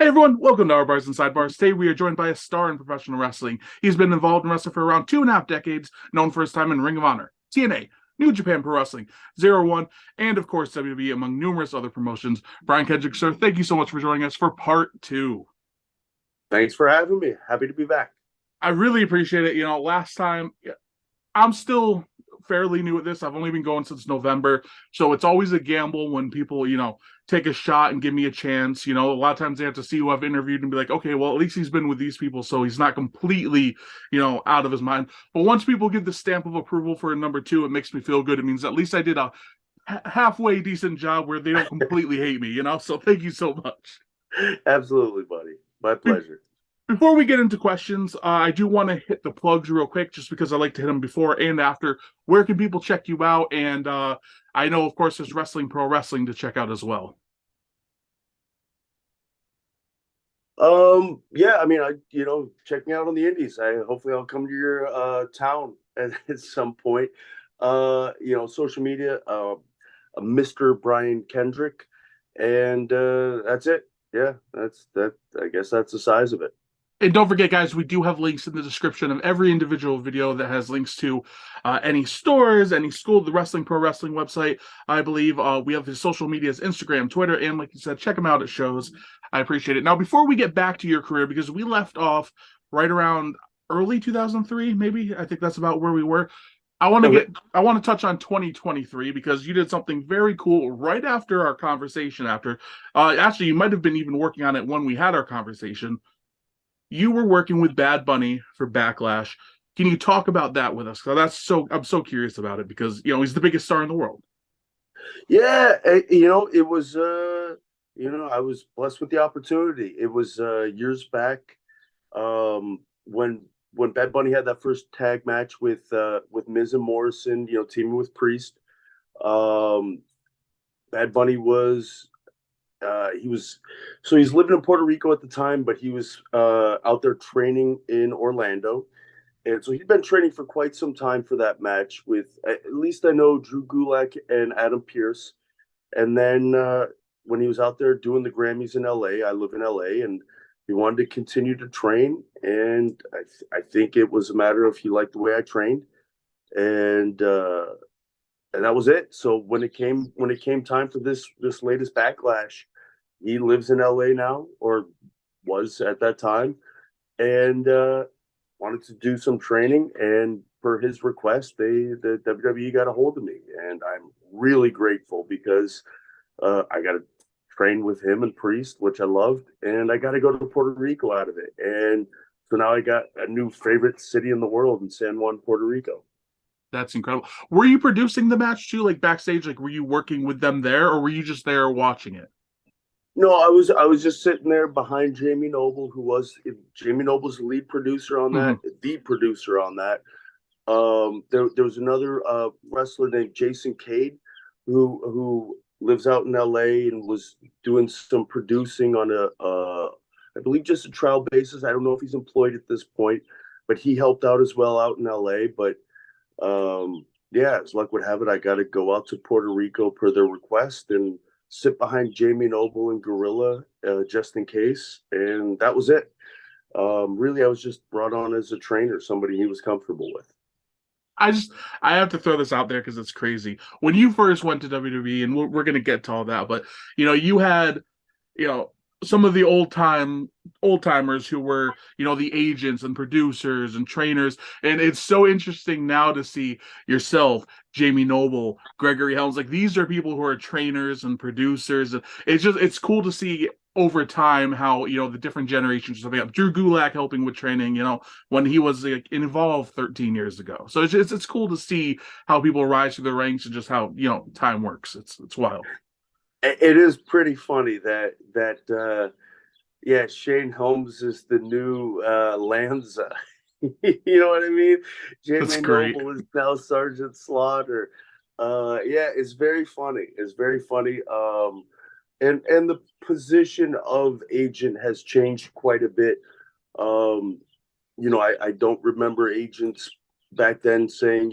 Hey everyone, welcome to Armbars Sidebars. Today we are joined by a star in professional wrestling. He's been involved in wrestling for around 2.5 decades, known for his time in Ring of Honor, TNA, New Japan Pro Wrestling, Zero One, and of course WWE, among numerous other promotions. Brian Kendrick, sir, thank you so much for joining us for part two. Thanks for having me. Happy to be back. I really appreciate it. Last time I'm still fairly new at this. I've only been going since November. So it's always a gamble when people, take a shot and give me a chance. A lot of times they have to see who I've interviewed and be like, okay, well, at least he's been with these people. So he's not completely, out of his mind. But once people give the stamp of approval for a number two, it makes me feel good. It means at least I did a halfway decent job where they don't completely hate me, So thank you so much. Absolutely, buddy. My pleasure. Before we get into questions, I do want to hit the plugs real quick, just because I like to hit them before and after. Where can people check you out? And I know, of course, there's Wrestling Pro Wrestling to check out as well. Yeah, I mean, check me out on the indies. Hopefully I'll come to your town at some point. Social media, Mr. Brian Kendrick, and that's it. Yeah, that's that. I guess that's the size of it. And don't forget, guys, we do have links in the description of every individual video that has links to any stores, any school, the Wrestling Pro Wrestling website. I believe we have his social medias, Instagram, Twitter, and like you said, check him out at shows. I appreciate it. Now, before we get back to your career, because we left off right around early 2003, maybe. I think that's about where we were. I want to touch on 2023 because you did something very cool right after our conversation. Actually, you might have been even working on it when we had our conversation. You were working with Bad Bunny for Backlash. Can you talk about that with us? Because I'm so curious about it because he's the biggest star in the world. Yeah, it was I was blessed with the opportunity. It was years back when Bad Bunny had that first tag match with Miz and Morrison, teaming with Priest. Bad Bunny was he's living in Puerto Rico at the time, but he was out there training in Orlando. And so he'd been training for quite some time for that match with, at least I know, Drew Gulak and Adam Pearce. And then when he was out there doing the Grammys in LA, I live in LA, and he wanted to continue to train. And I think it was a matter of he liked the way I trained. And that was it. So when it came time for this latest Backlash, he lives in LA now, or was at that time, and wanted to do some training. And per his request, the WWE got a hold of me, and I'm really grateful because I got to train with him and Priest, which I loved, and I got to go to Puerto Rico out of it. And so now I got a new favorite city in the world in San Juan, Puerto Rico. That's incredible. Were you producing the match too, like backstage? Like, were you working with them there, or were you just there watching it? No, I was just sitting there behind Jamie Noble, Jamie Noble's the lead producer on that, the producer on that. There was another wrestler named Jason Cade who lives out in LA and was doing some producing on I believe just a trial basis. I don't know if he's employed at this point, but he helped out as well out in LA. But yeah, as luck would have it, I got to go out to Puerto Rico per their request and sit behind Jamie Noble and Gorilla just in case. And that was it. Really, I was just brought on as a trainer, somebody he was comfortable with. I have to throw this out there because it's crazy. When you first went to WWE, and we're going to get to all that, but you had some of the old timers who were the agents and producers and trainers, and it's so interesting now to see yourself, Jamie Noble, Gregory Helms. Like, these are people who are trainers and producers, and it's cool to see over time how the different generations are coming up. Drew Gulak helping with training, when he was involved 13 years ago. So it's cool to see how people rise through the ranks and just how time works. It's wild. It is pretty funny that yeah, Shane Holmes is the new Lanza. You know what I mean? That's Jamie great. Noble is now Sergeant Slaughter. Yeah, it's very funny. It's very funny. And the position of agent has changed quite a bit. I don't remember agents back then saying,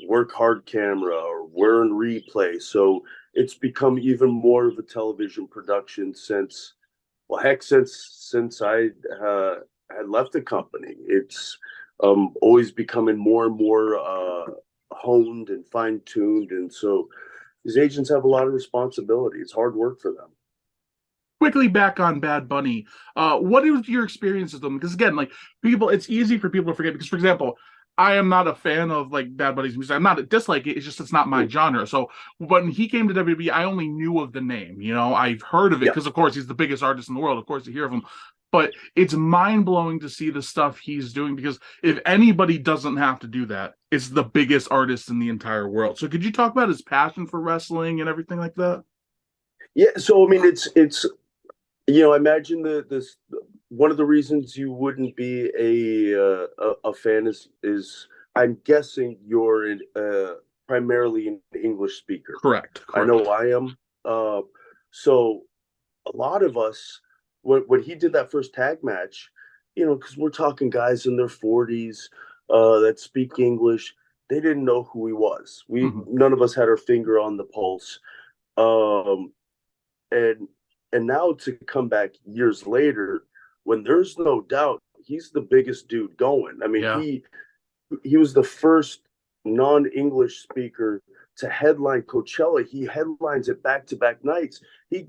work hard camera or we're in replay. So it's become even more of a television production since Well, heck, since I had left the company, it's always becoming more and more honed and fine tuned, and so these agents have a lot of responsibility. It's hard work for them. Quickly back on Bad Bunny, what was your experience with them? Because again, like people, it's easy for people to forget. Because for example, I am not a fan of like Bad Bunny's music. I'm not a dislike it. It's just it's not my genre. So when he came to WWE, I only knew of the name. You know, I've heard of it Yeah. because of course he's the biggest artist in the world. Of course you hear of him. But it's mind blowing to see the stuff he's doing because if anybody doesn't have to do that, it's the biggest artist in the entire world. So could you talk about his passion for wrestling and everything like that? Yeah, so I mean, it's I imagine this one of the reasons you wouldn't be a fan is I'm guessing you're primarily an English speaker. Correct. I Correct. know I am. So a lot of us, when he did that first tag match, because we're talking guys in their 40s that speak English, they didn't know who he was. None of us had our finger on the pulse. Um, and and now to come back years later, when there's no doubt he's the biggest dude going. I mean, Yeah. he was the first non-English speaker to headline Coachella. He headlines it back-to-back nights. He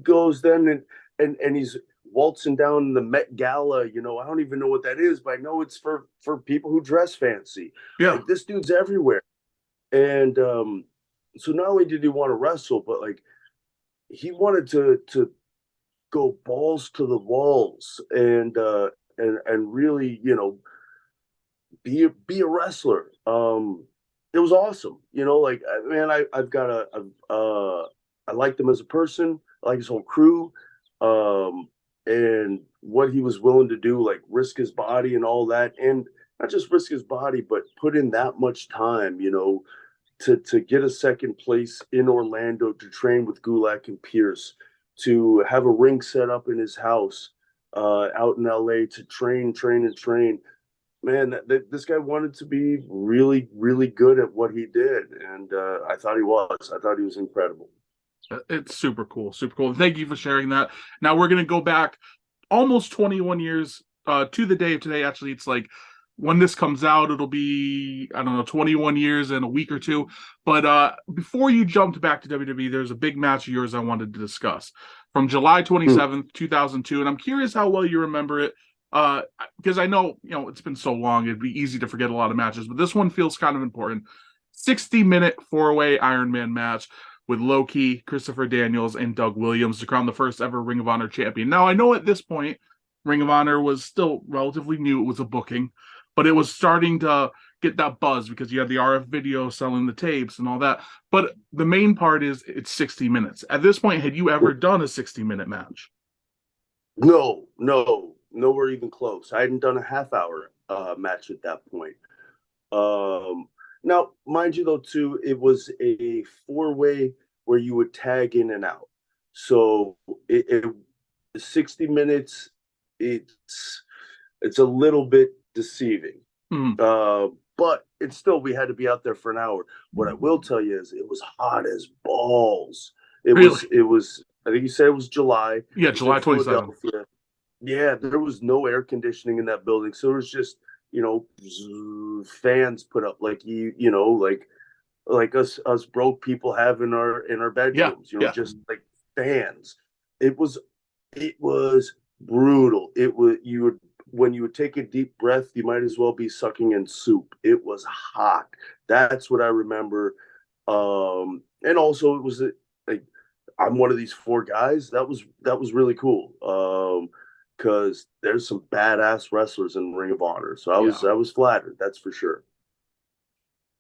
goes then and he's waltzing down the Met Gala. I don't even know what that is, but I know it's for people who dress fancy. Yeah. Like this dude's everywhere. And so not only did he want to wrestle, but like he wanted to go balls to the walls and really, be a wrestler. It was awesome. Like man, I've got I liked him as a person. I like his whole crew, and what he was willing to do, like risk his body and all that, and not just risk his body, but put in that much time. To get a second place in Orlando to train with Gulak and Pierce, to have a ring set up in his house out in LA to train. Man, this guy wanted to be really, really good at what he did, and I thought he was. I thought he was incredible. It's super cool, super cool. Thank you for sharing that. Now we're gonna go back almost 21 years to the day of today. Actually, it's like when this comes out, it'll be I don't know 21 years and a week or two. But before you jumped back to WWE, there's a big match of yours I wanted to discuss from July 27th, 2002, and I'm curious how well you remember it. Because I know it's been so long, it'd be easy to forget a lot of matches, but this one feels kind of important. 60-minute four-way Iron Man match with Low-Ki, Christopher Daniels, and Doug Williams to crown the first ever Ring of Honor champion. Now, I know at this point, Ring of Honor was still relatively new. It was a booking, but it was starting to get that buzz because you had the RF video selling the tapes and all that. But the main part is it's 60 minutes. At this point, had you ever done a 60-minute match? No, nowhere even close. I hadn't done a half-hour match at that point. Now, mind you, though, too, it was a four-way where you would tag in and out. So 60 minutes, it's a little bit deceiving. But it's still, we had to be out there for an hour. What I will tell you is it was hot as balls. It was, I think you said it was July. Yeah, July 27th. Yeah, there was no air conditioning in that building. So it was just, fans put up like like us broke people have in our bedrooms, just like fans. It was brutal. When you would take a deep breath, you might as well be sucking in soup. It was hot. That's what I remember. And also it was like I'm one of these four guys. That was really cool. Because there's some badass wrestlers in Ring of Honor. So I was flattered, that's for sure.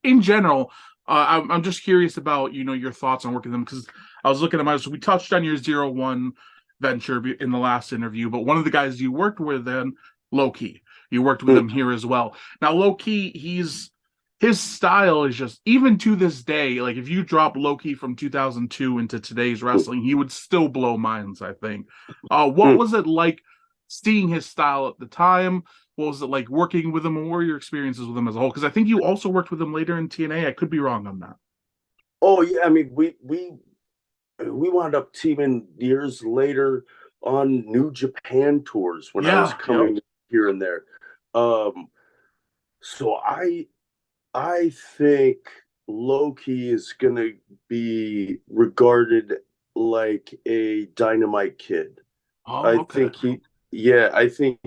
In general, I'm just curious about your thoughts on working with them because I was looking at my. So we touched on your 0-1 venture in the last interview, but one of the guys you worked with then, Low-Ki, you worked with him here as well. Now Low-Ki, his style is just even to this day. Like if you drop Low-Ki from 2002 into today's wrestling, he would still blow minds. I think. What was it like seeing his style at the time? What was it like working with him, and what were your experiences with him as a whole? Because I think you also worked with him later in TNA. I could be wrong on that. Oh yeah, I mean we wound up teaming years later. on New Japan tours when I was Yeah, yep. coming here and there. Um, so I think Loki is gonna be regarded like a dynamite kid. Oh, I okay. think he, yeah, I think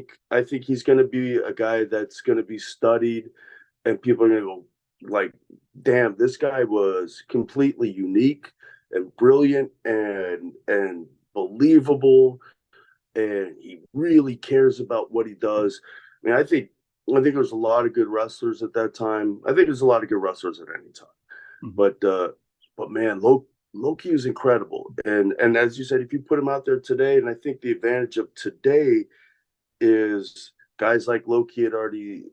he's gonna be a guy that's gonna be studied, and people are gonna go like, "Damn, this guy was completely unique and brilliant and believable, and he really cares about what he does." I mean, I think there's a lot of good wrestlers at that time. I think there's a lot of good wrestlers at any time. Mhm. But man, Loki is incredible. And as you said, if you put him out there today, and I think the advantage of today is guys like Loki had already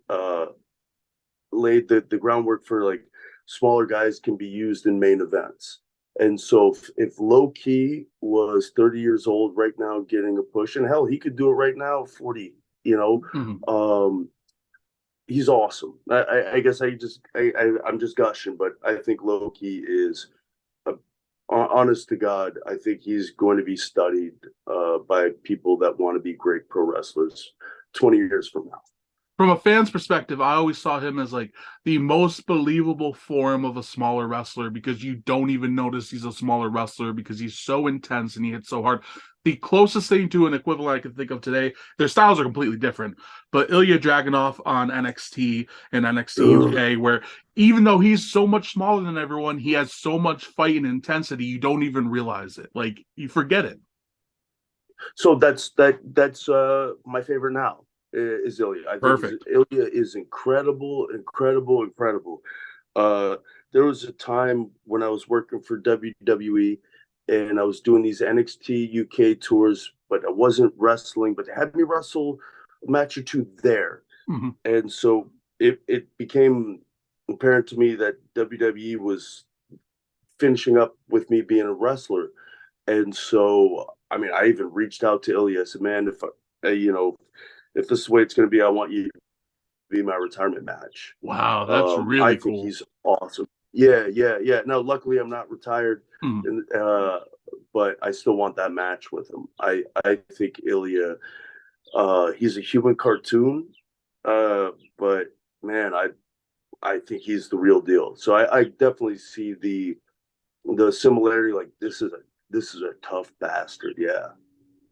laid the groundwork for like smaller guys can be used in main events. And so if Loki was 30 years old right now getting a push, and hell, he could do it right now, 40, you know, Mhm. um, he's awesome. I guess I'm just gushing, but I think Loki is a, honest to God. I think he's going to be studied by people that want to be great pro wrestlers 20 years from now. From a fan's perspective, I always saw him as like the most believable form of a smaller wrestler because you don't even notice he's a smaller wrestler because he's so intense and he hits so hard. The closest thing to an equivalent I can think of today, their styles are completely different, but Ilya Dragunov on NXT and NXT Ugh. UK, where even though he's so much smaller than everyone, he has so much fight and intensity, you don't even realize it. Like you forget it. So that's my favorite now is Ilya. I think Perfect. Ilya is incredible, incredible, incredible. Uh, there was a time when I was working for WWE and I was doing these NXT UK tours, but I wasn't wrestling, but they had me wrestle a match or two there. Mhm. And so it became apparent to me that WWE was finishing up with me being a wrestler. And so, I mean, I even reached out to Ilya. I said, "Man, if this is the way it's going to be, I want you to be my retirement match." Wow, that's I really think cool. he's awesome. Yeah, yeah, yeah. Now, luckily, I'm not retired, Mhm. and but I still want that match with him. I think Ilya, he's a human cartoon, but man, I think he's the real deal. So I definitely see the similarity. Like this is a tough bastard. Yeah.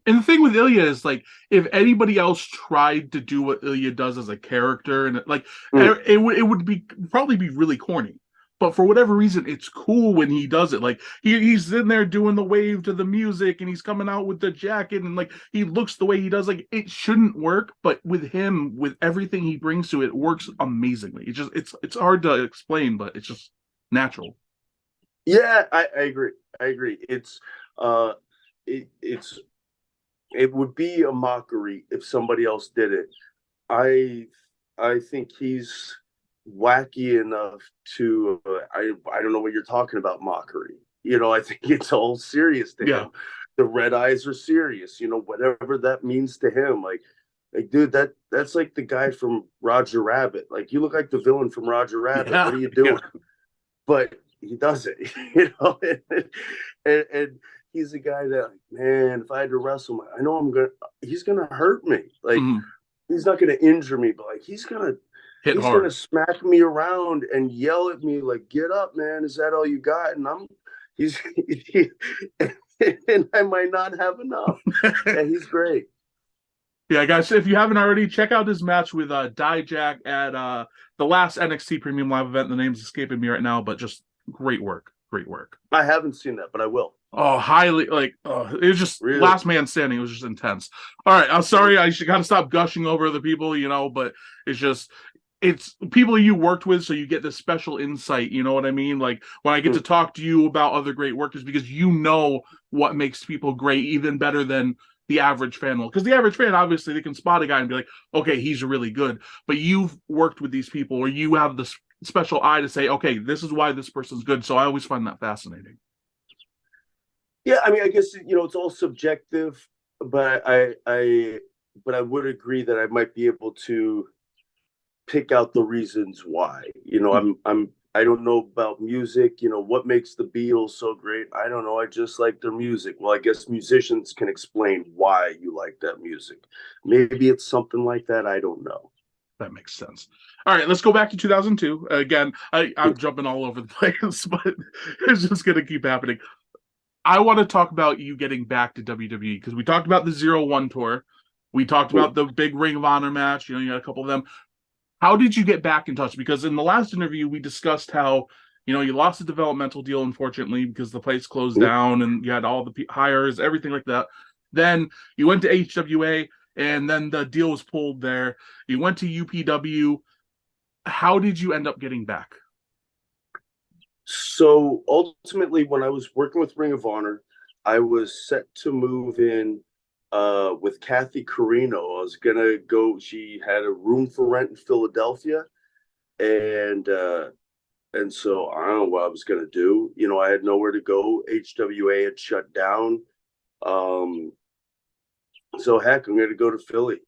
And the thing with Ilya is like, if anybody else tried to do what Ilya does as a character, and like, Mm. it would be probably be really corny. But for whatever reason, it's cool when he does it. Like he's in there doing the wave to the music, and he's coming out with the jacket, and like he looks the way he does. Like it shouldn't work, but with him, with everything he brings to it, it works amazingly. It's hard to explain, but it's just natural. Yeah, I agree. I agree. Uh it's it would be a mockery if somebody else did it. I I think he's wacky enough to I don't know what you're talking about mockery. I think it's all serious to Yeah, him. The red eyes are serious, whatever that means to him. Like dude, that's like the guy from Roger Rabbit. Like you look like the villain from Roger Rabbit. What yeah, are you yeah. doing? But he does it, and he's a guy that, man, if I had to wrestle him, I know he's gonna hurt me. Like Mhm. he's not gonna injure me, but like Hit he's gonna hard. smack me around and yell at me like, "Get up, man! Is that all you got?" And he's, and I might not have enough. And he's great. Yeah, guys, if you haven't already, check out his match with Dijak at the last NXT Premium Live event. The name's escaping me right now, but just great work. Great work. I haven't seen that, but I will. Oh, highly like it was just Really? last man standing. It was just intense. All right, I'm sorry. I should kind of stop gushing over the people, but it's just it's people you worked with, so you get this special insight. You know what I mean? Like when I get to Hmm. talk to you about other great workers, because you know what makes people great, even better than the average fan will. Because the average fan, obviously, they can spot a guy and be like, okay, he's really good. But you've worked with these people, or you have this special eye to say, okay, this is why this person's good. So I always find that fascinating. Yeah, I mean, I guess it's all subjective, but I would agree that I might be able to pick out the reasons why. Hmm. I don't know about music. What makes the Beatles so great? I don't know. I just like their music. Well, I guess musicians can explain why you like that music. Maybe it's something like that. I don't know. That makes sense. All right, let's go back to 2002. Again, I'm jumping all over the place, but it's just going to keep happening. I want to talk about you getting back to WWE because we talked about the 0-1 tour. We talked about the big Ring of Honor match. You had a couple of them. How did you get back in touch? Because in the last interview, we discussed how, you lost a developmental deal, unfortunately, because the place closed down and you had all the hires, everything like that. Then you went to HWA and then the deal was pulled there. You went to UPW. How did you end up getting back? So ultimately, when I was working with Ring of Honor, I was set to move in with Kathy Carino. I was gonna go. She had a room for rent in Philadelphia, and so I don't know what I was gonna do. I had nowhere to go. HWA had shut down. So heck, I'm gonna go to Philly.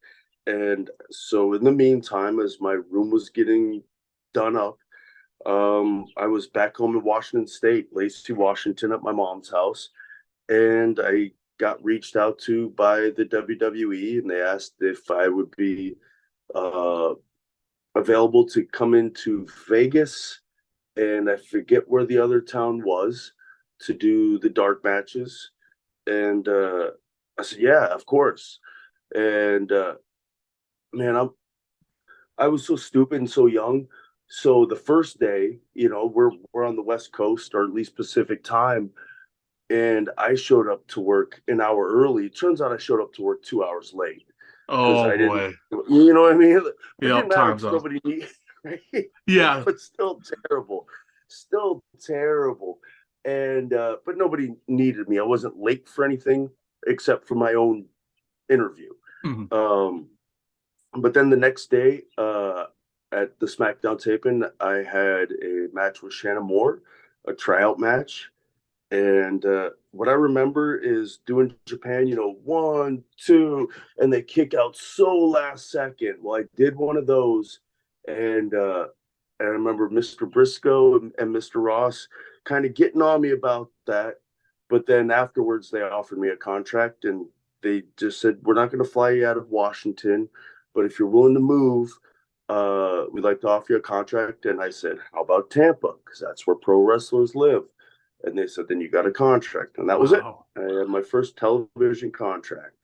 And so in the meantime, as my room was getting done up, I was back home in Washington State, Lacey, Washington, at my mom's house, and I got reached out to by the WWE, and they asked if I would be uh, available to come into Vegas, and I forget where the other town was, to do the dark matches. And I said, yeah, of course. And man, I was so stupid and so young. So the first day, we're on the West Coast, or at least Pacific time, and I showed up to work an hour early. It turns out I showed up to work 2 hours late because Oh I didn't, boy. you know what I mean? But it Yep, didn't matter time because zones. nobody needed, right? Yeah. But still terrible. And but nobody needed me. I wasn't late for anything except for my own interview. Mhm. Um, but then the next day, at the SmackDown taping, I had a match with Shannon Moore, a tryout match. And what I remember is doing Japan, 1, 2, and they kick out so last second. Well, I did one of those, and I remember Mr. Briscoe and Mr. Ross kind of getting on me about that. But then afterwards, they offered me a contract, and they just said, "We're not going to fly you out of Washington, but if you're willing to move, we'd like to offer you a contract." And I said, "How about Tampa? Because that's where pro wrestlers live." And they said, "Then you got a contract." And that was it. Wow. I had my first television contract,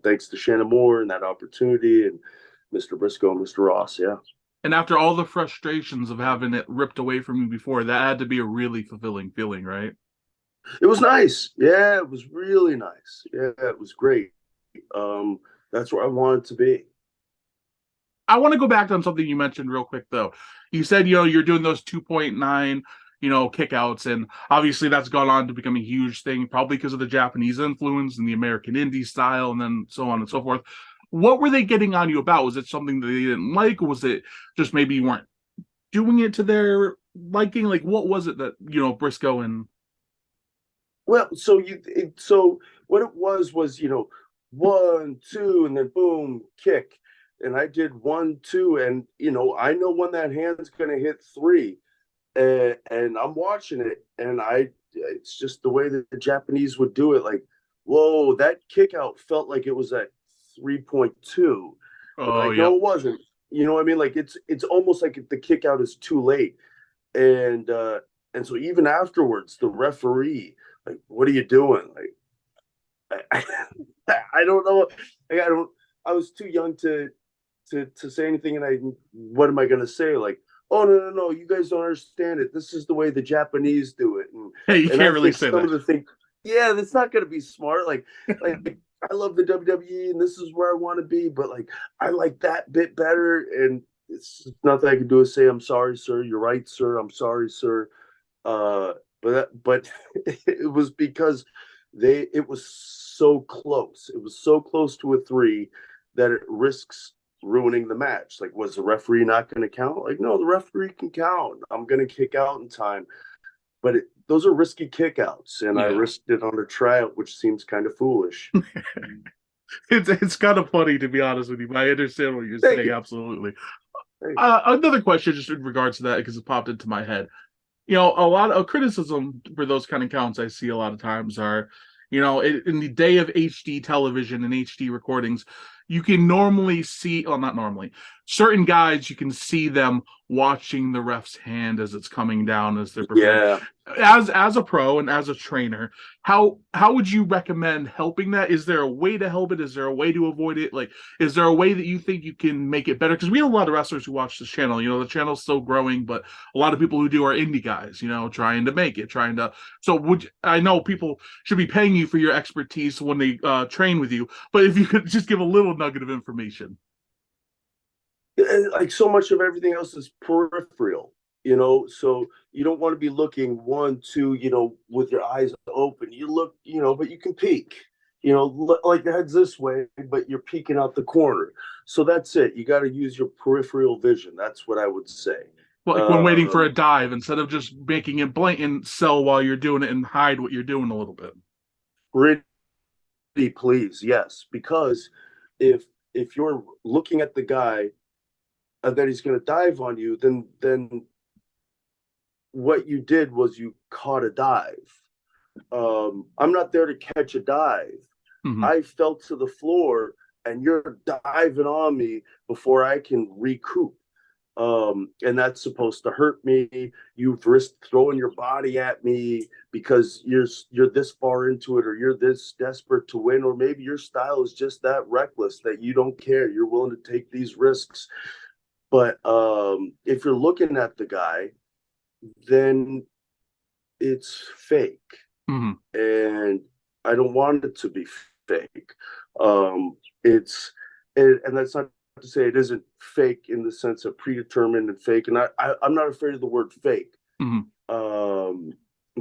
thanks to Shannon Moore and that opportunity, and Mr. Briscoe and Mr. Ross. Yeah. And after all the frustrations of having it ripped away from you before, that had to be a really fulfilling feeling, right? It was nice. Yeah, it was really nice. Yeah, it was great. Um, that's where I wanted to be. I want to go back on something you mentioned real quick though. You said, you're doing those 2.9, kickouts, and obviously that's gone on to become a huge thing, probably because of the Japanese influence and the American indie style, and then so on and so forth. What were they getting on you about? Was it something that they didn't like, or was it just maybe you weren't doing it to their liking? Like, what was it that, Briscoe and Well, so what it was 1, 2, and then boom, kick, and I did 1, 2, and I know when that hand's gonna hit three, and I'm watching it, and it's just the way that the Japanese would do it. Like, whoa, that kick out felt like it was at 3.2, but oh, like, no, yep. it wasn't. You know what I mean? Like, it's almost like the kick out is too late, and so even afterwards, the referee, like, what are you doing? Like, I don't know. Like, I don't. I was too young to say anything, and what am I going to say? Like, oh, no, no, no, you guys don't understand it. This is the way the Japanese do it, Hey, you and I can't really think say some that. of the things, yeah, that's not going to be smart. Like I love the WWE, and this is where I want to be, but like I like that bit better, and it's nothing I can do is say, "I'm sorry, sir. You're right, sir. I'm sorry, sir." Uh, but it was because it was so close. It was so close to a three that it risks ruining the match. Like, was the referee not going to count? Like, no, the referee can count. I'm going to kick out in time. But those are risky kickouts, and I Yeah. risked it on a tryout, which seems kind of foolish. It's kind of funny, to be honest with you, but I understand what you're Thank saying. you. Absolutely. Thank you. Another question just in regards to that, because it popped into my head. a lot of criticism for those kind of counts I see a lot of times are, in the day of HD television and HD recordings, you can normally see, well, not normally, certain guys, you can see them watching the ref's hand as it's coming down as they're preparing. Yeah. As a pro and as a trainer, how would you recommend helping that? Is there a way to help it? Is there a way to avoid it? Like, is there a way that you think you can make it better? Because we have a lot of wrestlers who watch this channel. The channel's still growing, but a lot of people who do are indie guys, trying to make it, trying to. So I know people should be paying you for your expertise when they train with you, but if you could just give a little nugget of information. Like so much of everything else is peripheral, so you don't want to be looking one, two, with your eyes open. You look, but you can peek, like your head's this way, but you're peeking out the corner. So that's it. You got to use your peripheral vision. That's what I would say. Like when waiting for a dive, instead of just making it blatant, sell while you're doing it and hide what you're doing a little bit. Pretty please, yes, because if you're looking at the guy that he's going to dive on you, then what you did was you caught a dive. I'm not there to catch a dive. Mm-hmm. I fell to the floor and you're diving on me before I can recoup. And that's supposed to hurt me. You've risked throwing your body at me because you're this far into it, or you're this desperate to win, or maybe your style is just that reckless that you don't care. You're willing to take these risks. But if you're looking at the guy, then it's fake. Mm-hmm. And I don't want it to be fake. And that's not to say it isn't fake in the sense of predetermined and fake. And I'm not afraid of the word fake. Mm-hmm.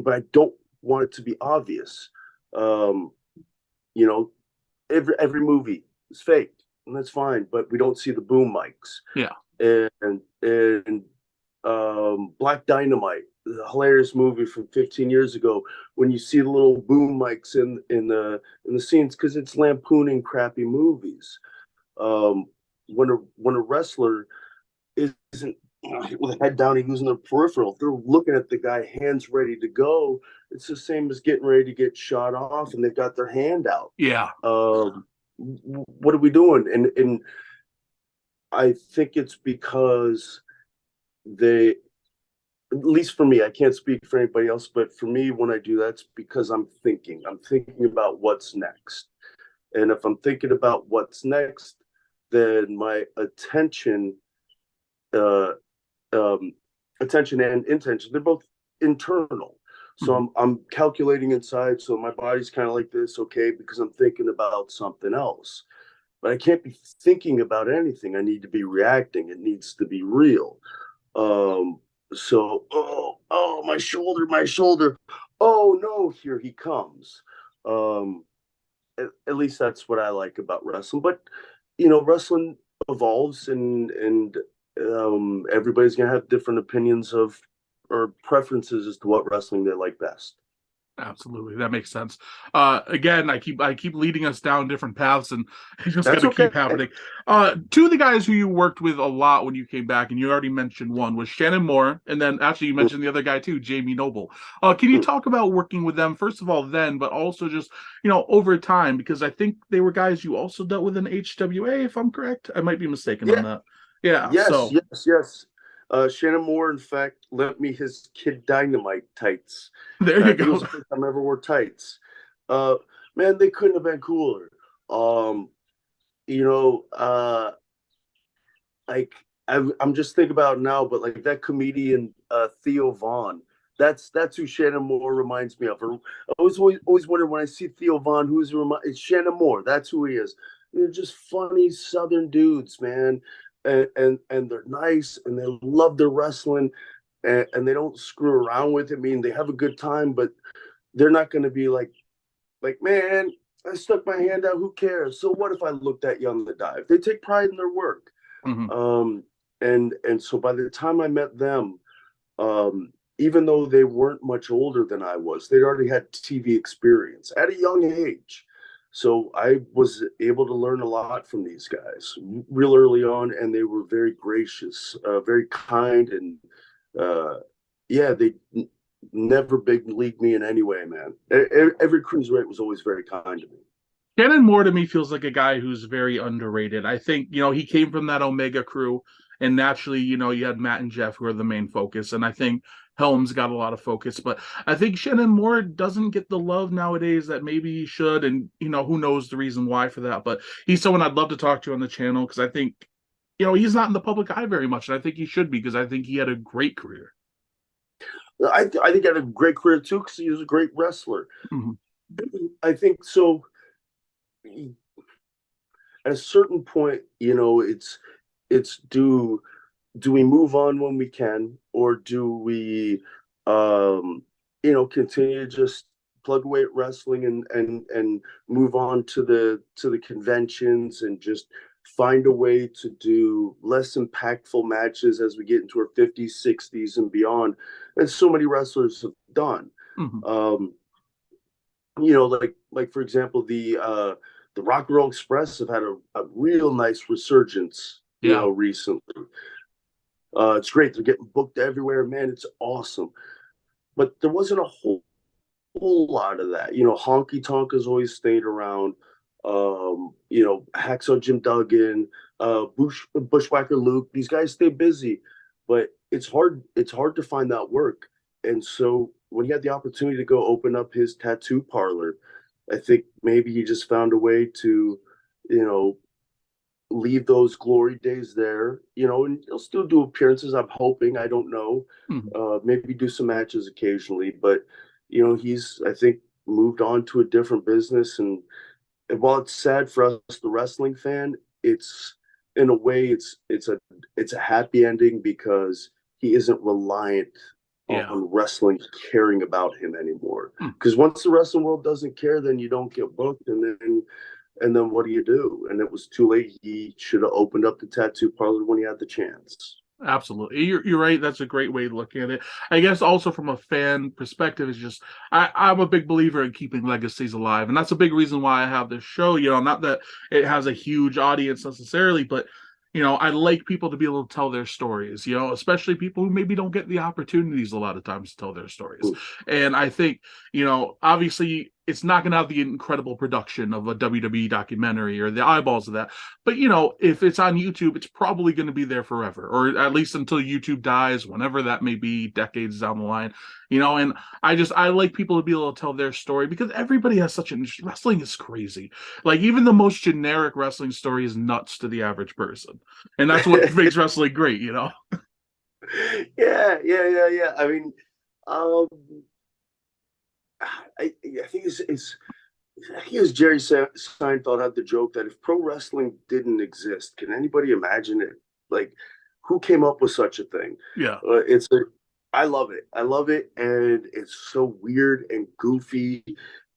But I don't want it to be obvious. Every movie is fake, and that's fine. But we don't see the boom mics. Yeah. And Black Dynamite, the hilarious movie from 15 years ago, when you see the little boom mics in the scenes, because it's lampooning crappy movies. When a wrestler isn't with a head down and using their peripheral, they're looking at the guy, hands ready to go. It's the same as getting ready to get shot off, and they've got their hand out. Yeah. What are we doing? And I think it's because they, at least for me, I can't speak for anybody else, but for me, when I do that, it's because I'm thinking about what's next. And if I'm thinking about what's next, then my attention and intention, they're both internal. So Mm-hmm. I'm calculating inside. So my body's kind of like this, okay, because I'm thinking about something else. But I can't be thinking about anything. I need to be reacting. It needs to be real. So, my shoulder. Oh no, here he comes. At least that's what I like about wrestling. But wrestling evolves, and everybody's gonna have different opinions of or preferences as to what wrestling they like best. Absolutely, that makes sense. Again, I keep leading us down different paths, and it's just That's gonna okay. keep happening. Two of the guys who you worked with a lot when you came back, and you already mentioned one, was Shannon Moore, and then actually you mentioned the other guy too, Jamie Noble. Can you talk about working with them first of all, then, but also just over time, because I think they were guys you also dealt with in HWA, if I'm correct. I might be mistaken on that. Yeah. Yes. So Yes. Shannon Moore, in fact, lent me his Kid Dynamite tights. there you I think it was go. the first time I ever wore tights. Man, they couldn't have been cooler. You know, like I'm just thinking about it now, but like that comedian Theo Vaughn, that's who Shannon Moore reminds me of. I always wonder when I see Theo Vaughn, it's Shannon Moore. That's who he is. They're just funny Southern dudes, man, and they're nice and they love their wrestling, and they don't screw around with it. I mean, they have a good time, but they're not going to be like man, I stuck my hand out. Who cares? So what if I looked at you on the dive? They take pride in their work. Mm-hmm. And so by the time I met them, even though they weren't much older than I was, they'd already had TV experience at a young age. So I was able to learn a lot from these guys real early on, and they were very gracious, very kind, and Yeah, they never big leagued me in any way, man. Every cruiserweight was always very kind to me. Shannon Moore to me feels like a guy who's very underrated. I think, he came from that Omega crew, and naturally, you had Matt and Jeff who are the main focus. And I think Helms got a lot of focus, but I think Shannon Moore doesn't get the love nowadays that maybe he should. And, who knows the reason why for that. But he's someone I'd love to talk to on the channel because I think, he's not in the public eye very much. And I think he should be because I think he had a great career. I think he had a great career too because he was a great wrestler. Mm-hmm. I think so. At a certain point, it's do we move on when we can, or do we, continue to just plug away at wrestling and move on to the conventions and just find a way to do less impactful matches as we get into our 50s, 60s, and beyond, as so many wrestlers have done. Mm-hmm. Like for example, the Rock and Roll Express have had a real nice resurgence, recently. It's great. They're getting booked everywhere, man. It's awesome. But there wasn't a whole lot of that. Honky Tonk has always stayed around. Hacksaw Jim Duggan, Bushwhacker Luke. These guys stay busy, but it's hard. It's hard to find that work. And so when he had the opportunity to go open up his tattoo parlor, I think maybe he just found a way to, leave those glory days there, and he'll still do appearances. I'm hoping. I don't know. Maybe do some matches occasionally, but he's, I think, moved on to a different business. And while it's sad for us, the wrestling fan, it's in a way, it's a happy ending because he isn't reliant on wrestling caring about him anymore. Because once the wrestling world doesn't care, then you don't get booked, and then what do you do? And it was too late. He should have opened up the tattoo parlor when he had the chance. Absolutely. You're right. That's a great way to look at it. I guess also from a fan perspective, it's just I'm a big believer in keeping legacies alive. And that's a big reason why I have this show. Not that it has a huge audience necessarily, but I like people to be able to tell their stories, especially people who maybe don't get the opportunities a lot of times to tell their stories. And I think, obviously it's not going to have the incredible production of a WWE documentary or the eyeballs of that. But, if it's on YouTube, it's probably going to be there forever, or at least until YouTube dies, whenever that may be, decades down the line, and I like people to be able to tell their story because everybody has such wrestling is crazy. Like even the most generic wrestling story is nuts to the average person. And that's what makes wrestling great, Yeah. I mean, I think I think it was Jerry Seinfeld had the joke that if pro wrestling didn't exist, can anybody imagine it? Like, who came up with such a thing? Yeah. I love it. I love it, and it's so weird and goofy.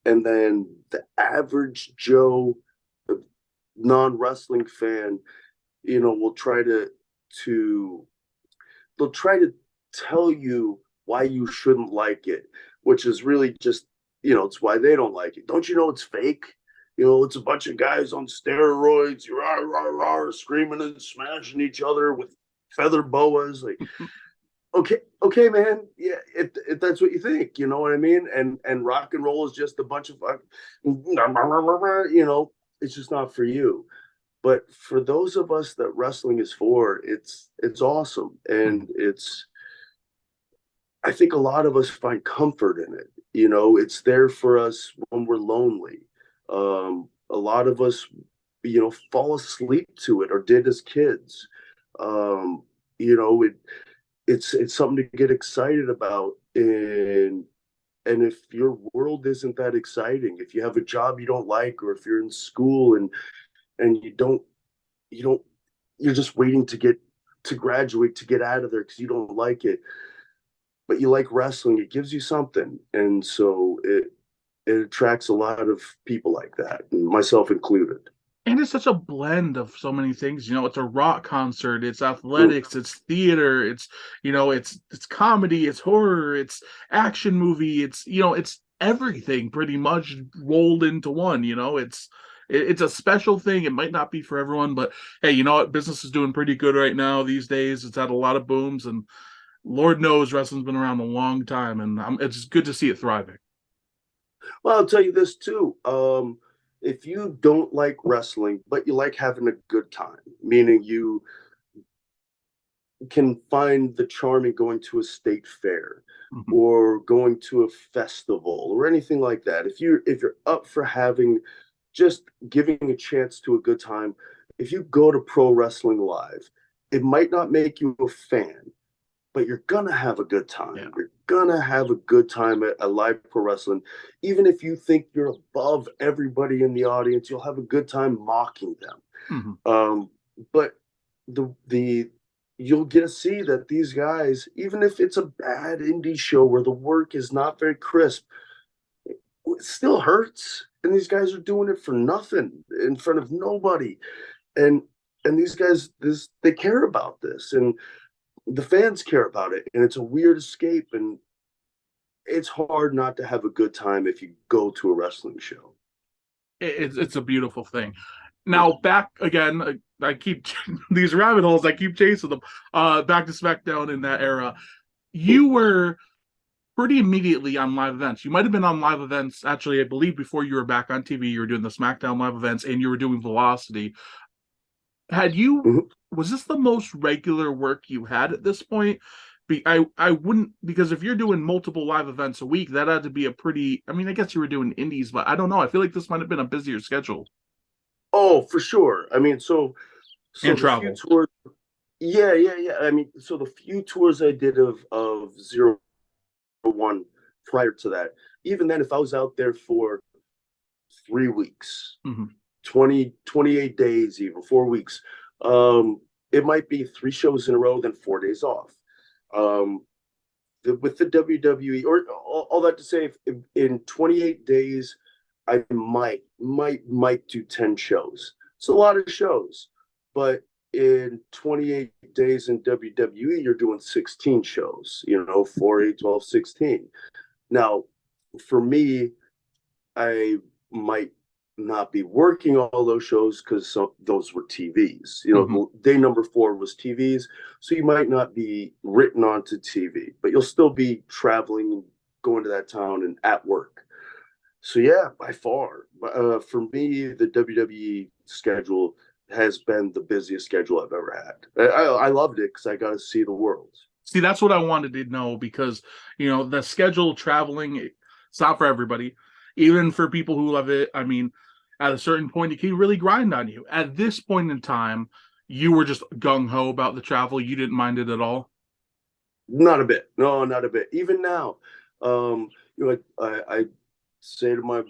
And then the average Joe, non wrestling fan, will they'll try to tell you why you shouldn't like it, which is really just, it's why they don't like it. Don't you know it's fake? It's a bunch of guys on steroids, rah, rah, rah, screaming and smashing each other with feather boas. Like, okay, man. Yeah, if that's what you think, you know what I mean? And rock and roll is just a bunch of, it's just not for you. But for those of us that wrestling is for, it's awesome, and I think a lot of us find comfort in it. It's there for us when we're lonely. A lot of us, fall asleep to it or did as kids. It's something to get excited about. And if your world isn't that exciting, if you have a job you don't like, or if you're in school and you're just waiting to graduate to get out of there because you don't like it, but you like wrestling, it gives you something. And so it attracts a lot of people like that, and myself included. And it's such a blend of so many things. It's a rock concert, it's athletics, it's theater, it's comedy, it's horror, it's action movie, it's everything pretty much rolled into one. It's a special thing. It might not be for everyone, but hey, you know what? Business is doing pretty good right now these days. It's had a lot of booms, and Lord knows wrestling's been around a long time, and it's good to see it thriving. Well, I'll tell you this too. If you don't like wrestling, but you like having a good time, meaning you can find the charm in going to a state fair Mhm. or going to a festival or anything like that. If you're up for having just giving a chance to a good time, if you go to Pro Wrestling Live, it might not make you a fan, but you're gonna have a good Yeah. time. You're gonna have a good time at live pro wrestling. Even if you think you're above everybody in the audience, you'll have a good time mocking them. Hmm. But the you'll get to see that these guys, even if it's a bad indie show where the work is not very crisp, it still hurts. And these guys are doing it for nothing in front of nobody. And these guys, they care about this, and the fans care about it, and it's a weird escape. And it's hard not to have a good time if you go to a wrestling show. It's a beautiful thing. Now back again. I keep these rabbit holes. I keep chasing them. Back to SmackDown in that era. You were pretty immediately on live events. You might have been on live events actually. I believe before you were back on TV, you were doing the SmackDown live events, and you were doing Velocity. Had you? Mhm. Was this the most regular work you had at this point? I wouldn't, because if you're doing multiple live events a week, that had to be a pretty. I mean, I guess you were doing indies, but I don't know. I feel like this might have been a busier schedule Oh, for sure. I mean, so and the few travel. tours, yeah. I mean, so the few tours I did of zero one prior to that, even then, if I was out there for 3 weeks, Hmm. 28 days, even 4 weeks, um, it might be three shows in a row, then 4 days off. Um, with the WWE, or all that to say, if in 28 days, I might do 10 shows. It's a lot of shows, but in 28 days in WWE, you're doing 16 shows, 4, 8, 12, 16. Now, for me, I might not be working all those shows because those were TVs. Hmm. Day number 4 was TVs, so you might not be written onto TV, but you'll still be traveling and going to that town and at work. So yeah, by far, for me, the WWE schedule has been the busiest schedule I've ever had. I loved it because I got to see the world. See, that's what I wanted to know because the schedule traveling, it's not for everybody. Even for people who love it, I mean, at a certain point, it can really grind on you. At this point in time, you were just gung ho about the travel. You didn't mind it at all. Not a bit. No, not a bit. Even now, I say to my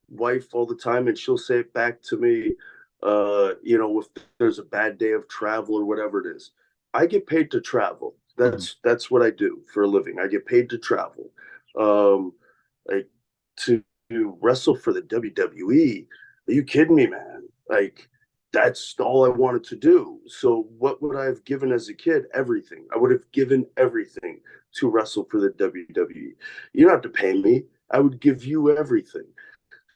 wife all the time, and she'll say it back to me. If there's a bad day of travel or whatever it is, I get paid to travel. Mhm. That's what I do for a living. I get paid to travel. Um, like to wrestle for the WWE. Are you kidding me, man? Like that's all I wanted to do. So what would I have given as a kid? Everything. I would have given everything to wrestle for the WWE. You don't have to pay me. I would give you everything.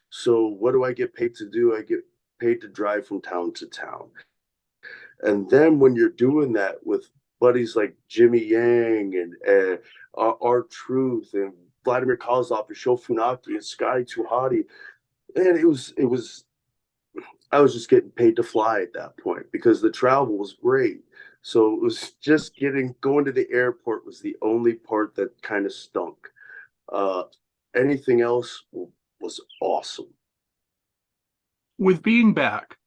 So what do I get paid to do? I get paid to drive from town to town. And then when you're doing that with buddies like Jimmy Yang and R-Truth and Vladimir Kozlov and Sho Funaki and Scotty Tuhati, and it was I was just getting paid to fly at that point because the travel was great. So it was just going to the airport was the only part that kind of stunk. Uh, Anything else was awesome. With being back,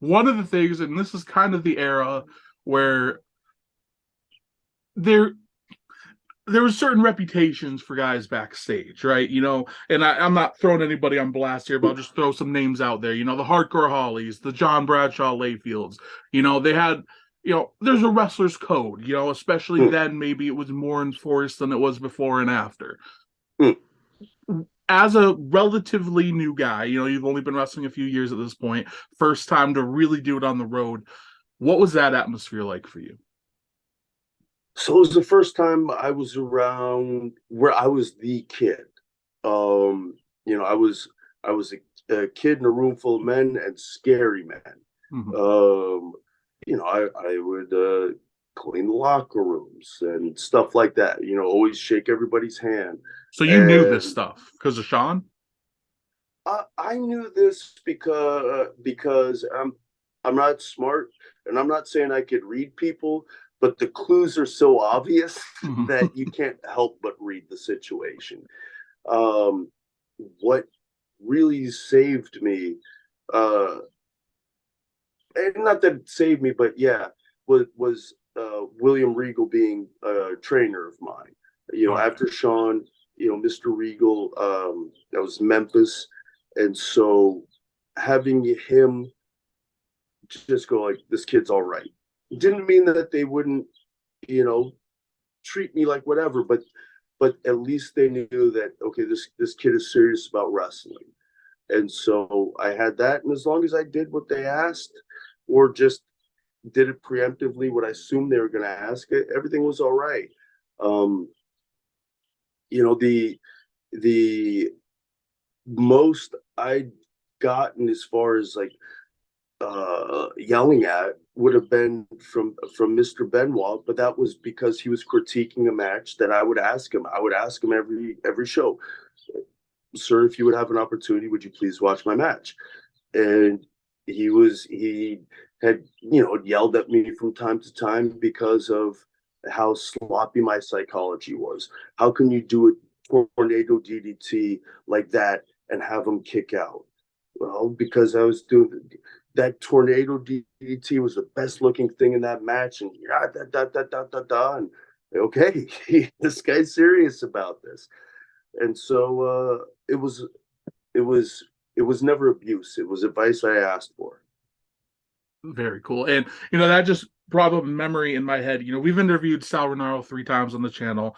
one of the things, and this is kind of the era where there there was certain reputations for guys backstage, right? And I'm not throwing anybody on blast here, but I'll just throw some names out there. The Hardcore Hollies, the John Bradshaw Layfields. They had, there's a wrestler's code. Especially Mm, then, maybe it was more enforced than it was before and after. mm. As a relatively new guy, you've only been wrestling a few years at this point. First time to really do it on the road. What was that atmosphere like for you? So it was the first time I was around where I was the kid. Um, I was a kid in a room full of men and scary men. Mhm. I would clean the locker rooms and stuff like that. Always shake everybody's hand. So you knew this And stuff because of Sean? I knew this because I'm not smart, and I'm not saying I could read people, but the clues are so obvious Mhm. that you can't help but read the situation. Um, what really saved me, uh, and not that it saved me, but yeah, was William Regal being a trainer of mine. Okay. After Sean, Mr. Regal, that was Memphis, and so having him just go like, this kid's all right. Didn't mean that they wouldn't, you know, treat me like whatever, but at least they knew that okay, this kid is serious about wrestling. And so I had that, and as long as I did what they asked, or just did it preemptively, what I assumed they were going to ask, everything was all right. Um, the most I'd gotten as far as like yelling at would have been from Mr. Benoit, but that was because he was critiquing a match that I would ask him. I would ask him every show, sir, if you would have an opportunity, would you please watch my match? And he had yelled at me from time to time because of how sloppy my psychology was. How can you do a tornado DDT like that and have him kick out? Well, because I was doing that tornado DDT was the best looking thing in that match, and yeah, and okay, this guy's serious about this, and so it was it was never abuse. It was advice I asked for. Very cool. And that just brought up a memory in my head. We've interviewed Sal Renaro 3 times on the channel.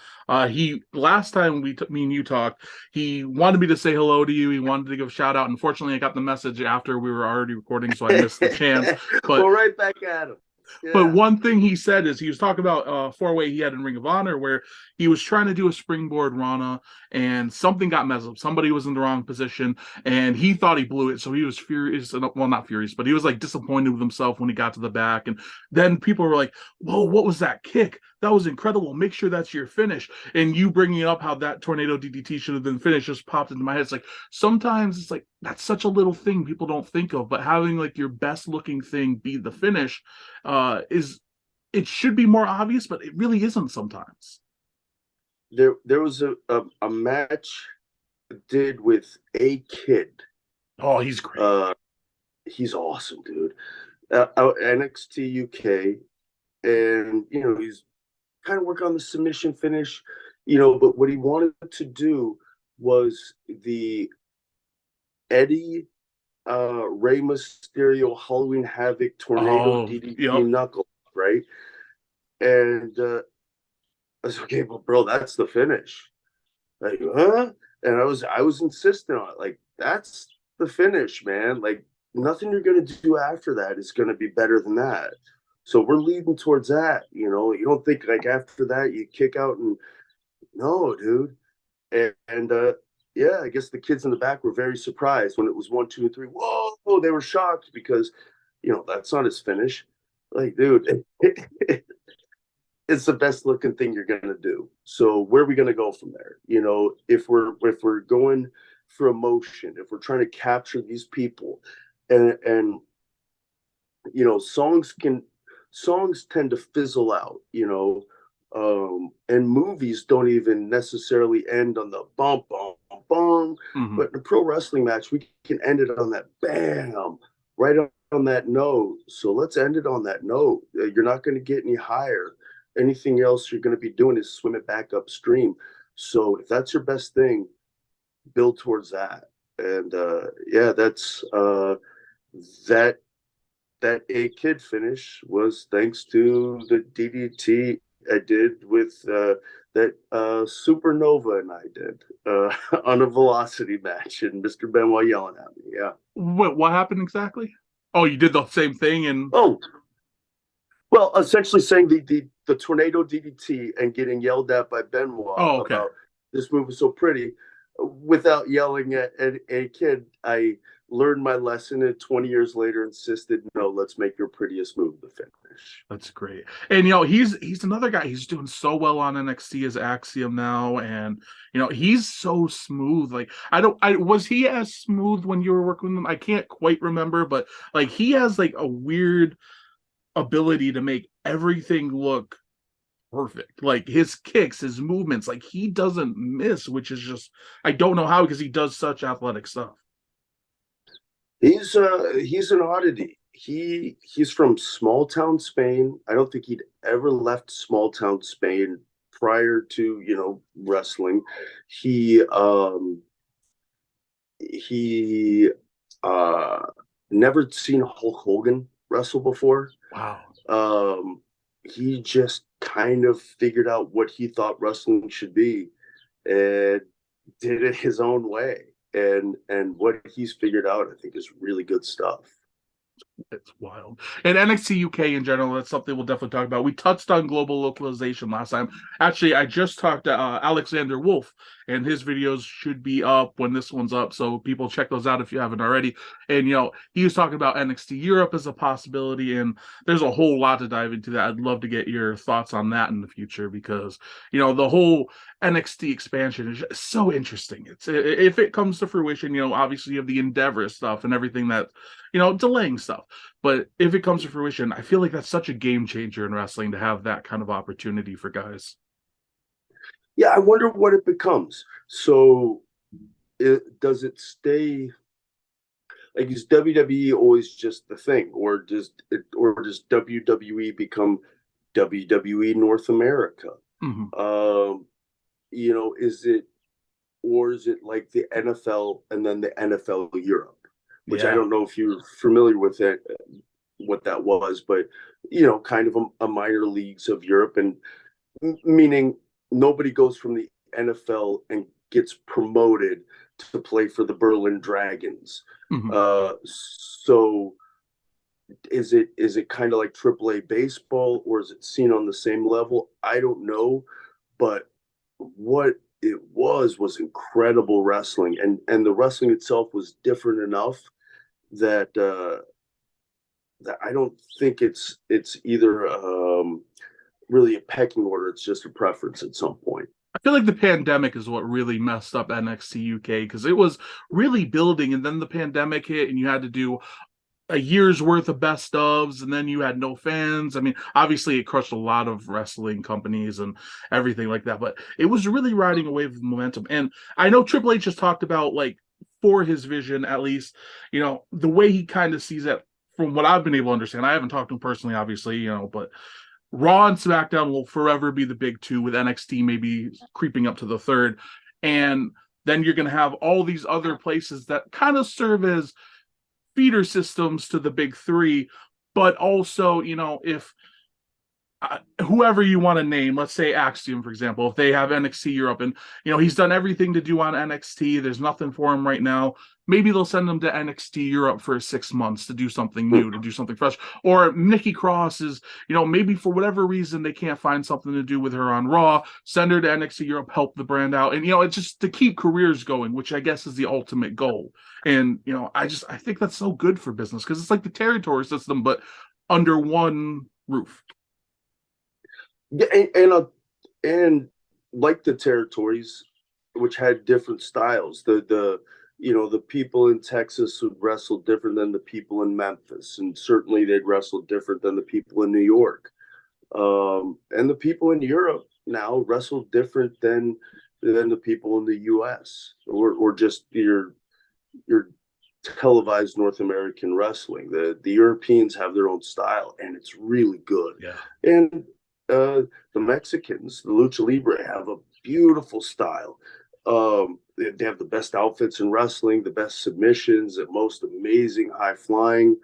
He last time me and you talked, he wanted me to say hello to you. He wanted to give a shout out. Unfortunately, I got the message after we were already recording, so I missed the chance. But Well, right back at him. But Yeah. one thing he said is he was talking about a 4-way he had in Ring of Honor where he was trying to do a springboard Rana and something got messed up. Somebody was in the wrong position and he thought he blew it. So he was furious. Well, not furious, but he was like disappointed with himself when he got to the back. And then people were like, whoa, what was that kick? That was incredible. Make sure that's your finish. And you bringing up how that tornado DDT should have been finished just popped into my head. It's like sometimes it's like that's such a little thing people don't think of, but having like your best looking thing be the finish is it should be more obvious, but it really isn't sometimes. There was a match I did with a kid. Oh, he's great. He's awesome, dude. Out NXT UK, and he's kind of work on the submission finish, but what he wanted to do was the Eddie Rey Mysterio Halloween Havoc Tornado Oh, DDT yep. Knuckle, right? And I was okay, but bro, that's the finish. Like, huh? And I was insistent on it. Like, that's the finish, man. Like, nothing you're gonna do after that is gonna be better than that. So we're leading towards that. You don't think like after that you kick out and no, dude. And yeah, I guess the kids in the back were very surprised when it was 1, 2, and 3. Whoa, they were shocked because that's not his finish. Like, dude, it's the best looking thing you're gonna do. So where are we gonna go from there? If we're going for emotion, if we're trying to capture these people, and songs tend to fizzle out, and movies don't even necessarily end on the bum bum bum. Hmm. But in a pro wrestling match, we can end it on that bam, right on that note. So let's end it on that note. You're not going to get any higher. Anything else you're going to be doing is swim it back upstream. So if that's your best thing, build towards that. And yeah, that's that that A Kid finish was thanks to the DDT I did with that Supernova and I did on a velocity match, and Mr. Benoit yelling at me. Yeah. What happened exactly? Oh, you did the same thing and Oh, well, essentially saying the tornado DDT and getting yelled at by Benoit okay. about this move is so pretty, without yelling at a kid. I learned my lesson and 20 years later insisted, no, let's make your prettiest move the finish. That's great. And he's another guy. He's doing so well on NXT as Axiom now, and he's so smooth. Like I was he as smooth when you were working with him? I can't quite remember, but like he has like a weird ability to make everything look perfect. Like his kicks, his movements, like he doesn't miss, which is just I don't know how because he does such athletic stuff. He's an oddity. He's from small town Spain. I don't think he'd ever left small town Spain prior to wrestling. He uh never seen Hulk Hogan wrestle before. Wow. He just kind of figured out what he thought wrestling should be and did it his own way. And what he's figured out, I think, is really good stuff. It's wild. And NXT UK in general, that's something we'll definitely talk about. We touched on global localization last time. Actually, I just talked to Alexander Wolf, and his videos should be up when this one's up. So people check those out if you haven't already. And, he was talking about NXT Europe as a possibility, and there's a whole lot to dive into that. I'd love to get your thoughts on that in the future because, the whole NXT expansion is just so interesting. If it comes to fruition, obviously you have the Endeavor stuff and everything that, delaying stuff. But if it comes to fruition, I feel like that's such a game changer in wrestling to have that kind of opportunity for guys. Yeah, I wonder what it becomes. So, does it stay like is WWE always just the thing, or does WWE become WWE North America? Mm-hmm. Is it or is it like the NFL and then the NFL Europe, which I Yeah. don't know if you're familiar with it, what that was, but kind of a minor leagues of Europe, and meaning nobody goes from the NFL and gets promoted to play for the Berlin Dragons. Mm-hmm. So is it kind of like AAA baseball, or is it seen on the same level? I don't know, but what it was incredible wrestling, and the wrestling itself was different enough that that I don't think it's either really a pecking order. It's just a preference at some point. I feel like the pandemic is what really messed up NXT UK because it was really building, and then the pandemic hit, and you had to do a year's worth of best ofs, and then you had no fans. I mean, obviously, it crushed a lot of wrestling companies and everything like that, but it was really riding a wave of momentum. And I know Triple H has talked about, like, for his vision, at least, the way he kind of sees it from what I've been able to understand. I haven't talked to him personally, obviously, but Raw and SmackDown will forever be the big two, with NXT maybe creeping up to the third. And then you're going to have all these other places that kind of serve as feeder systems to the big three, but also, if whoever you want to name, let's say Axiom, for example, if they have NXT Europe and, he's done everything to do on NXT, there's nothing for him right now. Maybe they'll send him to NXT Europe for 6 months to do something new, to do something fresh. Or Nikki Cross is, maybe for whatever reason they can't find something to do with her on Raw, send her to NXT Europe, help the brand out. And, it's just to keep careers going, which I guess is the ultimate goal. And, I think that's so good for business because it's like the territory system, but under one roof. Yeah, and like the territories, which had different styles. The people in Texas would wrestle different than the people in Memphis, and certainly they'd wrestle different than the people in New York. And the people in Europe now wrestle different than the people in the U.S. or just your televised North American wrestling. The Europeans have their own style, and it's really good. Yeah. And the Mexicans, the Lucha Libre, have a beautiful style. They have the best outfits in wrestling, the best submissions, the most amazing high flying.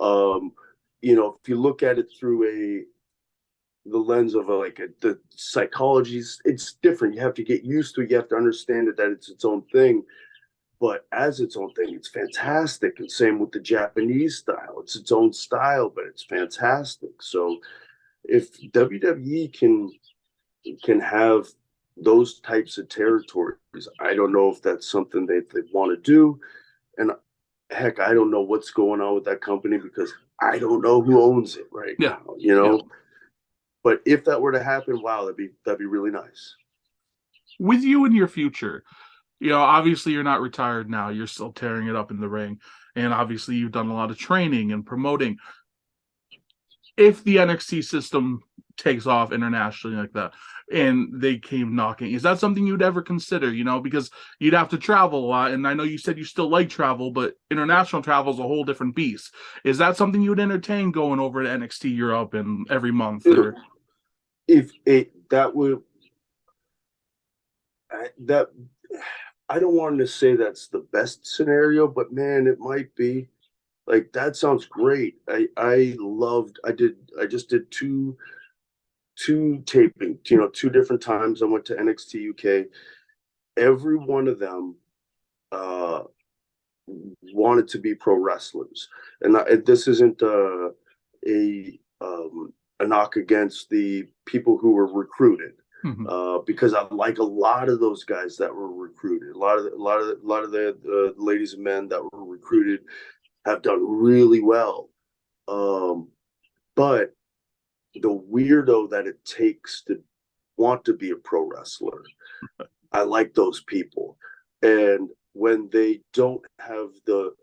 If you look at it through the lens of the psychology, it's different. You have to get used to it. You have to understand it, that it's its own thing. But as its own thing, it's fantastic. And same with the Japanese style. It's its own style, but it's fantastic. So if WWE can have those types of territories, I don't know if that's something they want to do. And heck, I don't know what's going on with that company because I don't know who owns it right Yeah. now, you know. But if that were to happen, wow, that'd be really nice. With you in your future, obviously you're not retired now. You're still tearing it up in the ring. And obviously you've done a lot of training and promoting. If the NXT system takes off internationally like that and they came knocking, is that something you'd ever consider? Because you'd have to travel a lot. And I know you said you still like travel, but international travel is a whole different beast. Is that something you'd entertain going over to NXT Europe and every month? Or If it that would that I don't want to say that's the best scenario, but man, it might be. Like that sounds great. I just did two taping, two different times. I went to NXT UK. Every one of them uh wanted to be pro wrestlers. This isn't a knock against the people who were recruited. Because I like a lot of those guys that were recruited. A lot of the ladies and men that were recruited have done really well. But the weirdo that it takes to want to be a pro wrestler, I like those people. And when they don't have the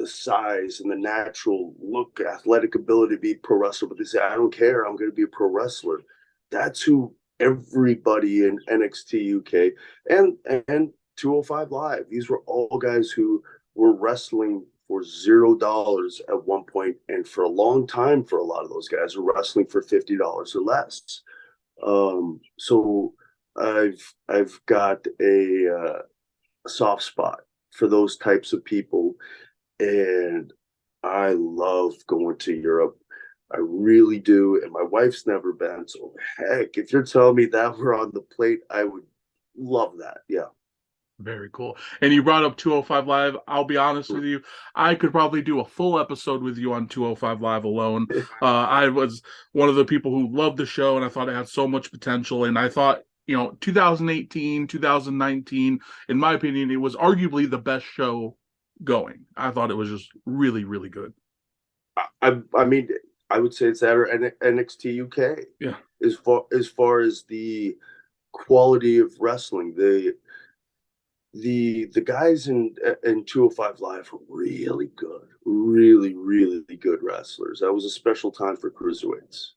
size and the natural look, athletic ability to be pro wrestler, but they say, I don't care, I'm going to be a pro wrestler. That's who everybody in NXT UK and 205 Live, these were all guys who were wrestling for $0 at one point, and for a long time, for a lot of those guys, were wrestling for $50 or less. So I've got a soft spot for those types of people, and I love going to Europe. I really do, and my wife's never been. So heck, if you're telling me that we're on the plate, I would love that. Yeah. Very cool. And you brought up 205 Live. I'll be honest with you, I could probably do a full episode with you on 205 Live alone. I was one of the people who loved the show, and I thought it had so much potential. And I thought, 2018, 2019, in my opinion, it was arguably the best show going. I thought it was just really, really good. I mean, I would say it's that or NXT UK. Yeah. As far as the quality of wrestling, the guys in 205 Live were really good, really, really good wrestlers. That was a special time for cruiserweights.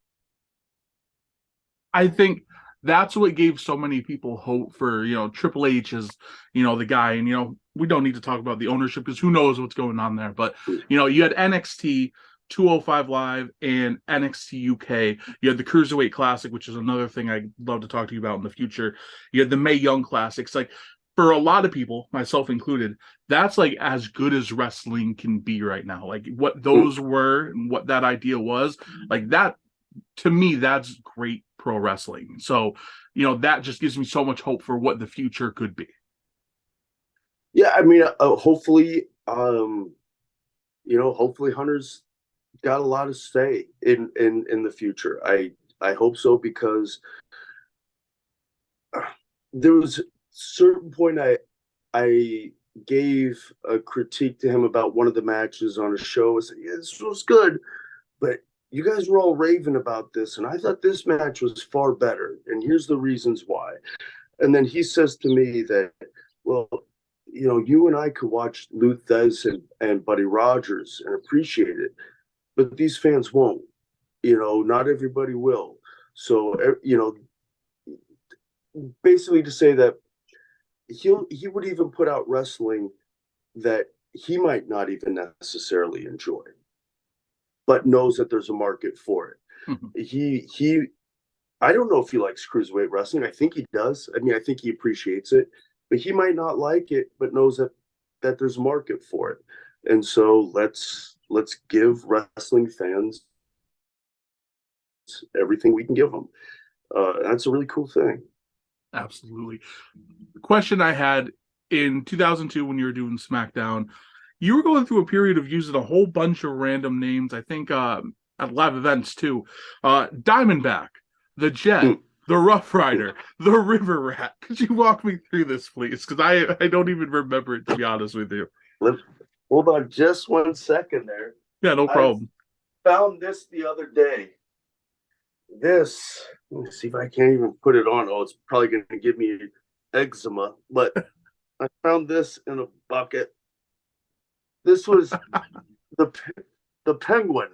I think that's what gave so many people hope for, Triple H as, the guy. And, we don't need to talk about the ownership because who knows what's going on there. But, you had NXT, 205 Live, and NXT UK. You had the Cruiserweight Classic, which is another thing I'd love to talk to you about in the future. You had the Mae Young Classics. Like, for a lot of people, myself included, that's like as good as wrestling can be right now. Like what those were and what that idea was, like that, to me, that's great pro wrestling. So, that just gives me so much hope for what the future could be. Yeah, I mean, hopefully, hopefully Hunter's got a lot of say in the future. I hope so, because there was a certain point I gave a critique to him about one of the matches on a show. I said, yeah, this was good, but you guys were all raving about this, and I thought this match was far better, and here's the reasons why. And then he says to me that, well, you and I could watch Lou Thez and Buddy Rogers and appreciate it, but these fans won't. Not everybody will. So, basically to say that he would even put out wrestling that he might not even necessarily enjoy, but knows that there's a market for it. He I don't know if he likes cruiserweight wrestling. I think he does. I mean, I think he appreciates it, but he might not like it, but knows that there's a market for it. And so let's give wrestling fans everything we can give them. That's a really cool thing. Absolutely. The question I had in 2002 when you were doing SmackDown, you were going through a period of using a whole bunch of random names, I think at live events too. Diamondback, the Jet, the Rough Rider, the River Rat. Could you walk me through this, please? Because I don't even remember it, to be honest with you. Hold on just 1 second there. Yeah, no I problem. found this the other day. This, let me see if I can't even put it on. Oh, it's probably going to give me eczema, but I found this in a bucket. This was the the penguin.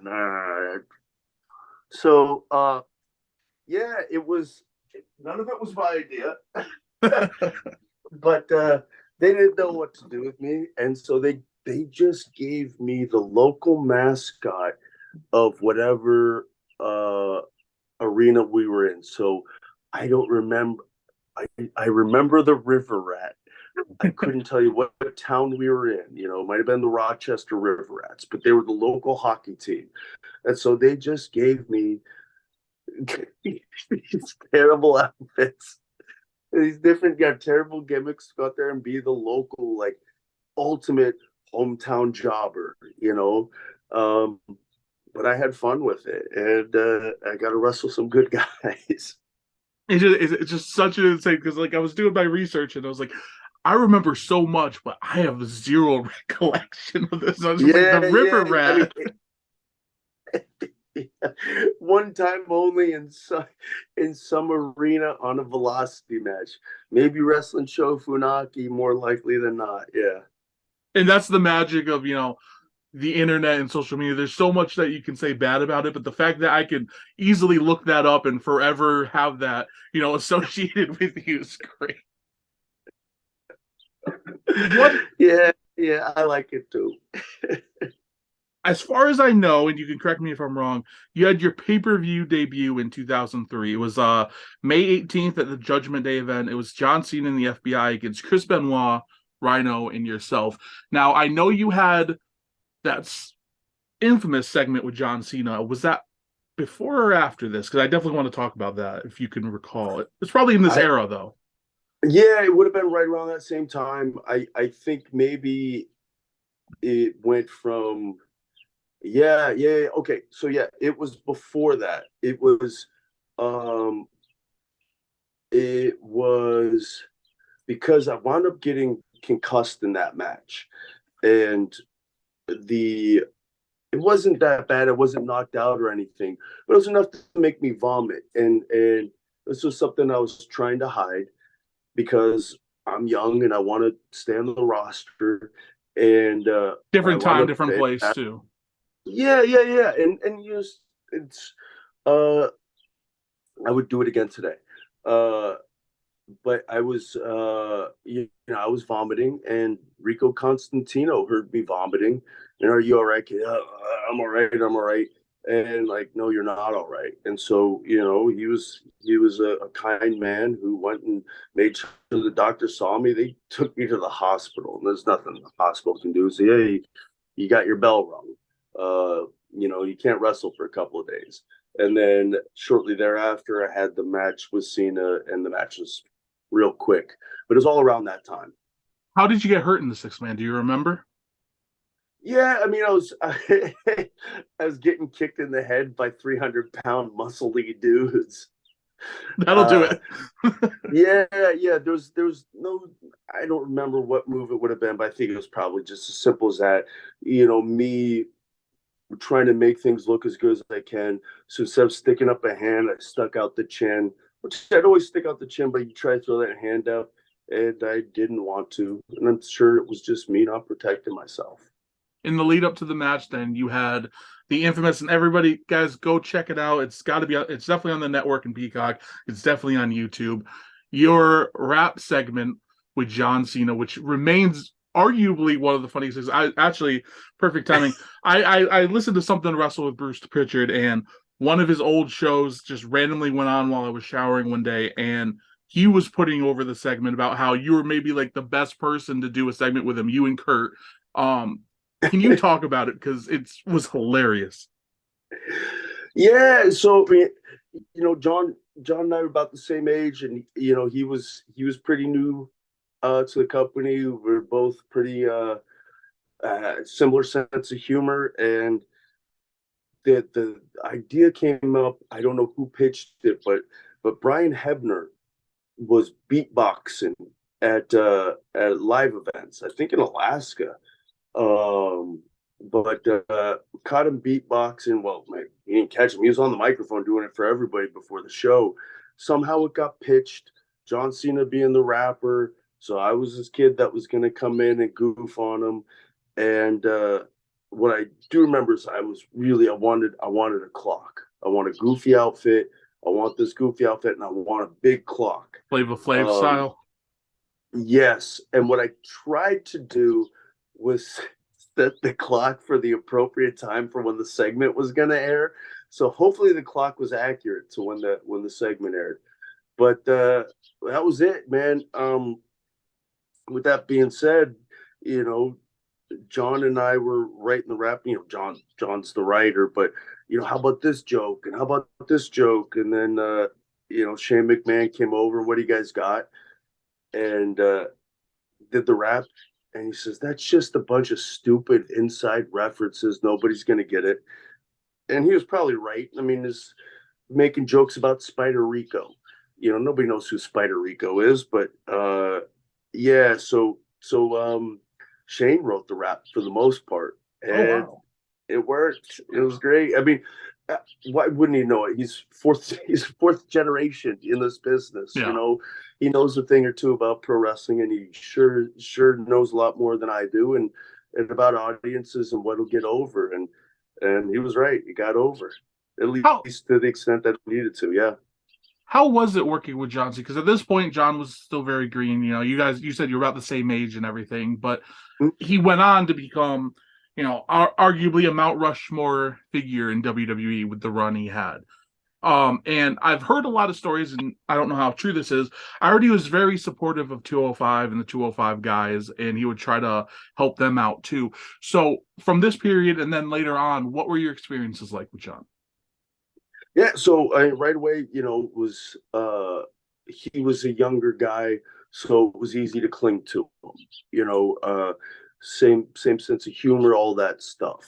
Yeah, it was. None of it was my idea, but they didn't know what to do with me, and so they just gave me the local mascot of whatever arena we were in. So I don't remember. I remember the River Rat. I couldn't tell you what town we were in. It might have been the Rochester River Rats, but they were the local hockey team. And so they just gave me these terrible outfits, these different, terrible gimmicks to go out there and be the local, like, ultimate hometown jobber. But I had fun with it, and I got to wrestle some good guys. It's just such an insane because like I was doing my research and I was like, I remember so much, but I have zero recollection of this. I was just like the Yeah, River yeah. I mean, Rat. one time only in some arena on a velocity match. Maybe wrestling Sho Funaki, more likely than not. Yeah. And that's the magic of, the internet and social media. There's so much that you can say bad about it, but the fact that I can easily look that up and forever have that, associated with you is great. What Yeah, yeah, I like it too. As far as I know, and you can correct me if I'm wrong, you had your pay-per-view debut in 2003. It was May 18th at the Judgment Day event. It was John Cena and the FBI against Chris Benoit, Rhino, and yourself. Now, I know you had that infamous segment with John Cena. Was that before or after this? Because I definitely want to talk about that if you can recall it. It's probably in this I era, though. Yeah, it would have been right around that same time. I think maybe it went from. Yeah, yeah, yeah. Okay. So yeah, it was before that. Um it was because I wound up getting concussed in that match. And the it wasn't that bad. I wasn't knocked out or anything, but it was enough to make me vomit. And this was something I was trying to hide because I'm young and I want to stay on the roster. And I Different wound time, up different place, too. yeah, yeah, yeah. And it's uh I would do it again today. Uh but I was vomiting, and Rico Constantino heard me vomiting. Are you all right? Yeah, I'm all right. I'm all right. And like, no, you're not all right. And so, he was a kind man who went and made sure the doctor saw me. They took me to the hospital, and there's nothing the hospital can do. Say, hey, you got your bell rung. You can't wrestle for a couple of days. And then shortly thereafter, I had the match with Cena, and the match was real quick, but it was all around that time. How did you get hurt in the six man? Do you remember? Yeah, I mean, I was getting kicked in the head by 300-pound muscly dudes. That'll do Uh, it. yeah, yeah. There was no, I don't remember what move it would have been, but I think it was probably just as simple as that. Me trying to make things look as good as I can. So instead of sticking up a hand, I stuck out the chin, which I'd always stick out the chin, but you try to throw that hand up, and I didn't want to. And I'm sure it was just me not protecting myself. In the lead up to the match, then you had the infamous, and everybody, guys, go check it out. It's definitely on the network and Peacock. It's definitely on YouTube. Your rap segment with John Cena, which remains arguably one of the funniest things. I actually, perfect timing. I listened to something wrestle with Bruce Pritchard, and one of his old shows just randomly went on while I was showering one day, and he was putting over the segment about how you were maybe like the best person to do a segment with him, you and Kurt. Can you talk about it? Because it was hilarious. Yeah, so I mean, John and I were about the same age, and he was pretty new to the company. We're both pretty similar sense of humor, and the idea came up. I don't know who pitched it, but Brian Hebner was beatboxing at live events, I think in Alaska, Um, but caught him beatboxing. Well, he didn't catch him. He was on the microphone doing it for everybody before the show. Somehow it got pitched. John Cena being the rapper. So I was this kid that was going to come in and goof on him. And what I do remember is I wanted a clock. I want a goofy outfit. I want this goofy outfit, and I want a big clock. Flavor Flav Um, style. yes, and what I tried to do was set the clock for the appropriate time for when the segment was going to air. So hopefully the clock was accurate to when the segment aired. But that was it, man. With that being said, you know, John and I were writing the rap. John's the writer, but how about this joke and how about this joke? And then Shane McMahon came over. What do you guys got? And did the rap, and he says that's just a bunch of stupid inside references. Nobody's gonna get it, and he was probably right. I mean, is making jokes about Spider Rico. Nobody knows who Spider Rico is, but yeah. So Shane wrote the rap for the most part, Oh and wow. it worked. It was great. I mean, why wouldn't he know it? He's fourth. He's fourth generation in this business. Yeah. He knows a thing or two about pro wrestling, and he sure knows a lot more than I do, and about audiences and what'll get over. And he was right. He got over, at How least to the extent that he needed to. Yeah. how was it working with John C? Because at this point, John was still very green. You said you're about the same age and everything, but he went on to become, arguably a Mount Rushmore figure in WWE with the run he had. And I've heard a lot of stories, and I don't know how true this is. I heard he was very supportive of 205 and the 205 guys, and he would try to help them out too. So from this period and then later on, what were your experiences like with John? Yeah, so right away, was he was a younger guy, so it was easy to cling to him. Same sense of humor, all that stuff.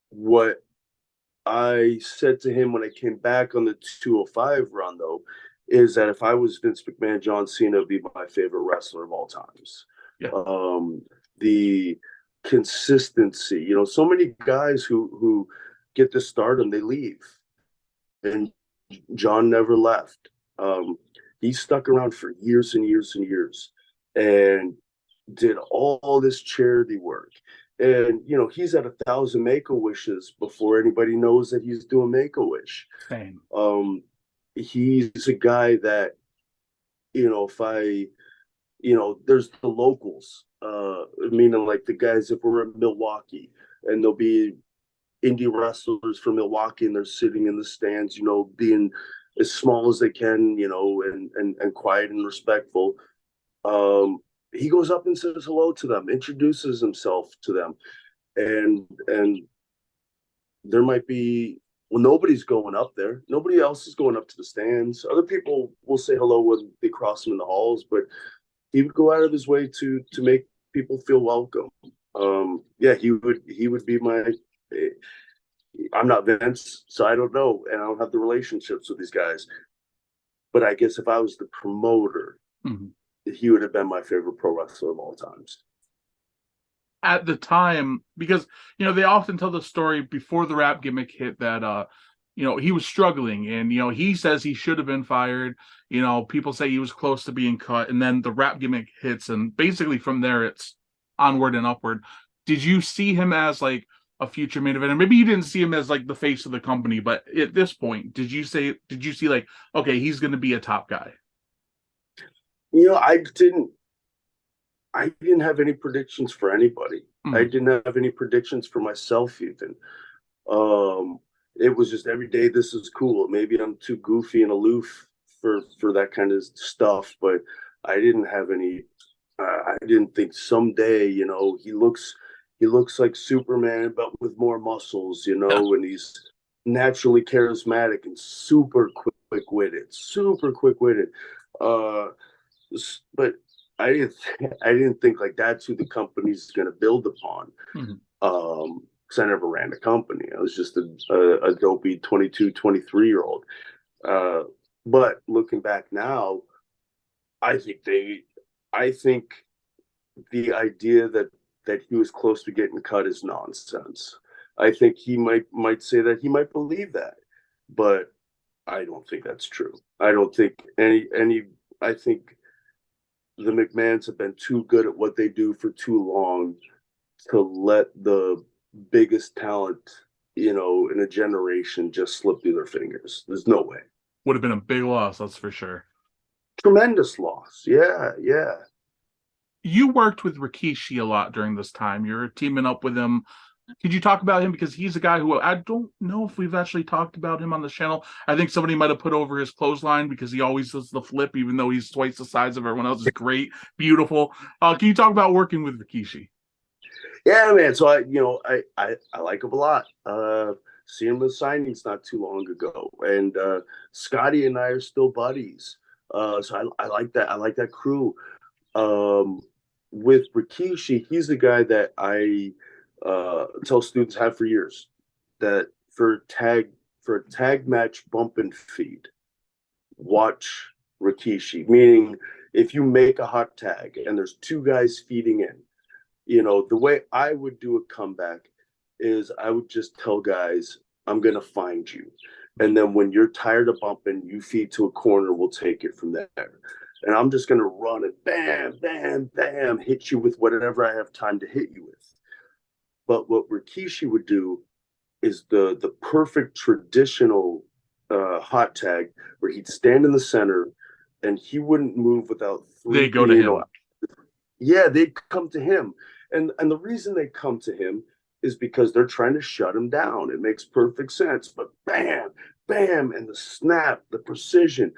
What I said to him when I came back on the 205 run, though, is that if I was Vince McMahon, John Cena would be my favorite wrestler of all times. Yeah. The consistency, so many guys who get to stardom, they leave, and John never left. He stuck around for years and years and years, and did all this charity work. And he's at 1,000 Make a Wishes before anybody knows that he's doing Make a Wish. Same. He's a guy that if I there's the locals, meaning like the guys if we're in Milwaukee, and there'll be indie wrestlers from Milwaukee, and they're sitting in the stands, being as small as they can, and quiet and respectful. He goes up and says hello to them, introduces himself to them, and there might be nobody's going up there. Nobody else is going up to the stands. Other people will say hello when they cross him in the halls, but he would go out of his way to make people feel welcome. Yeah, he would be my. I'm not Vince, so I don't know, and I don't have the relationships with these guys. But I guess if I was the promoter, Mm-hmm. he would have been my favorite pro wrestler of all times. At the time, because they often tell the story before the rap gimmick hit that he was struggling, and he says he should have been fired. People say he was close to being cut, and then the rap gimmick hits, and basically from there it's onward and upward. Did you see him as like a future main event? And maybe you didn't see him as like the face of the company, but at this point, did you see like, okay, he's going to be a top guy? I didn't have any predictions for anybody. I Mm, didn't have any predictions for myself even. It was just every day this is cool. Maybe I'm too goofy and aloof for that kind of stuff, but I didn't have any. I didn't think someday, he looks like Superman, but with more muscles, yeah. and he's naturally charismatic and super quick witted, super quick witted. Uh, but I didn't think like that's who the company's going to build upon. Mhm. Because I never ran a company. I was just a dopey 22, 23-year-old. Uh, but looking back now, I think I think the idea that he was close to getting cut is nonsense. I think he might say that, he might believe that, but I don't think that's true. I don't think any. I think the McMahons have been too good at what they do for too long to let the biggest talent, in a generation just slip through their fingers. There's no way. Would have been a big loss, that's for sure. Tremendous loss. Yeah, yeah. You worked with Rikishi a lot during this time. You're teaming up with him. Could you talk about him? Because he's a guy who I don't know if we've actually talked about him on the channel. I think somebody might have put over his clothesline because he always does the flip, even though he's twice the size of everyone else. Is great, beautiful. Can you talk about working with Rikishi? Yeah, man. So I like him a lot. Seen him in signings not too long ago, and Scotty and I are still buddies. So I like that. I like that crew. With Rikishi, he's the guy that I tell students have for years that for a tag match bump and feed, watch Rikishi. Meaning, if you make a hot tag and there's two guys feeding in, the way I would do a comeback is I would just tell guys, I'm going to find you. And then when you're tired of bumping, you feed to a corner, we'll take it from there. And I'm just going to run and bam, bam, bam, hit you with whatever I have time to hit you with. But what Rikishi would do is the perfect traditional hot tag where he'd stand in the center and he wouldn't move without three. They go to him. Yeah, they'd come to him. And the reason they come to him is because they're trying to shut him down. It makes perfect sense. But bam, bam, and the snap, the precision.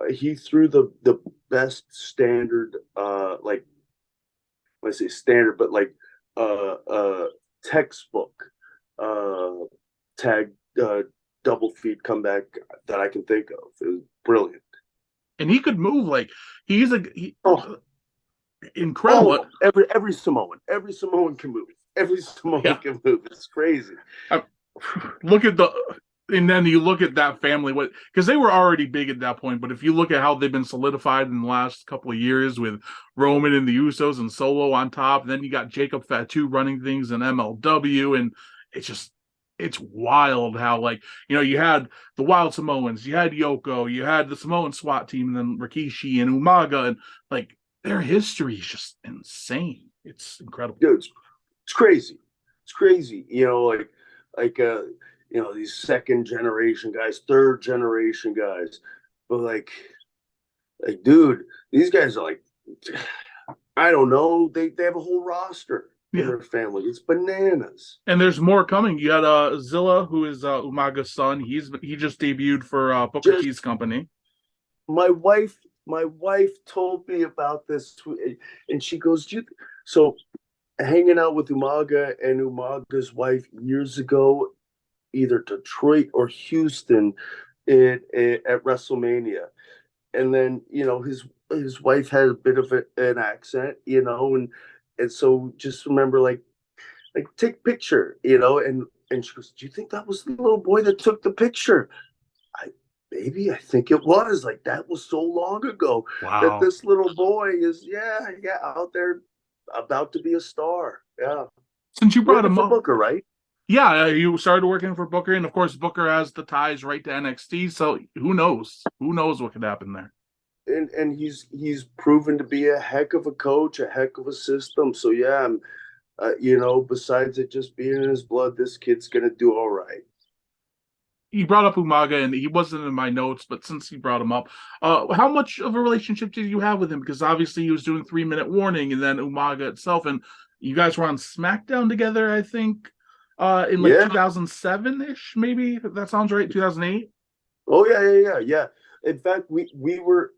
He threw the best standard, like when I say standard, but like textbook tag double feed comeback that I can think of. It was brilliant. And he could move like incredible. Every Samoan can move. Every Samoan can move. It's crazy. Look at and then you look at that family, because they were already big at that point. But if you look at how they've been solidified in the last couple of years with Roman and the Usos and Solo on top, and then you got Jacob Fatu running things in MLW, and it's wild how you had the Wild Samoans, you had Yoko, you had the Samoan SWAT team, and then Rikishi and Umaga, and their history is just insane. It's incredible. Dude, it's crazy. It's crazy. These second generation guys, third generation guys. But dude, these guys are I don't know. They have a whole roster in their family. It's bananas. And there's more coming. You had Zilla, who is Umaga's son. He just debuted for Booker T's company. My wife told me about this, and she goes, so hanging out with Umaga and Umaga's wife years ago, either Detroit or Houston at WrestleMania. And then, his wife had a bit of an accent, and so just remember, take a picture, and she goes, do you think that was the little boy that took the picture? I think it was. That was so long ago. Wow. That this little boy is, out there about to be a star. Yeah. Since you brought him up, Booker, right? Yeah, you started working for Booker, and of course, Booker has the ties right to NXT. So who knows? Who knows what could happen there? And he's proven to be a heck of a coach, a heck of a system. So yeah, besides it just being in his blood, this kid's gonna do all right. You brought up Umaga, and he wasn't in my notes, but since you brought him up, how much of a relationship did you have with him? Because obviously he was doing 3 Minute Warning, and then Umaga itself, and you guys were on SmackDown together, I think, in 2007-ish, maybe. If that sounds right, 2008. Oh yeah. In fact, we were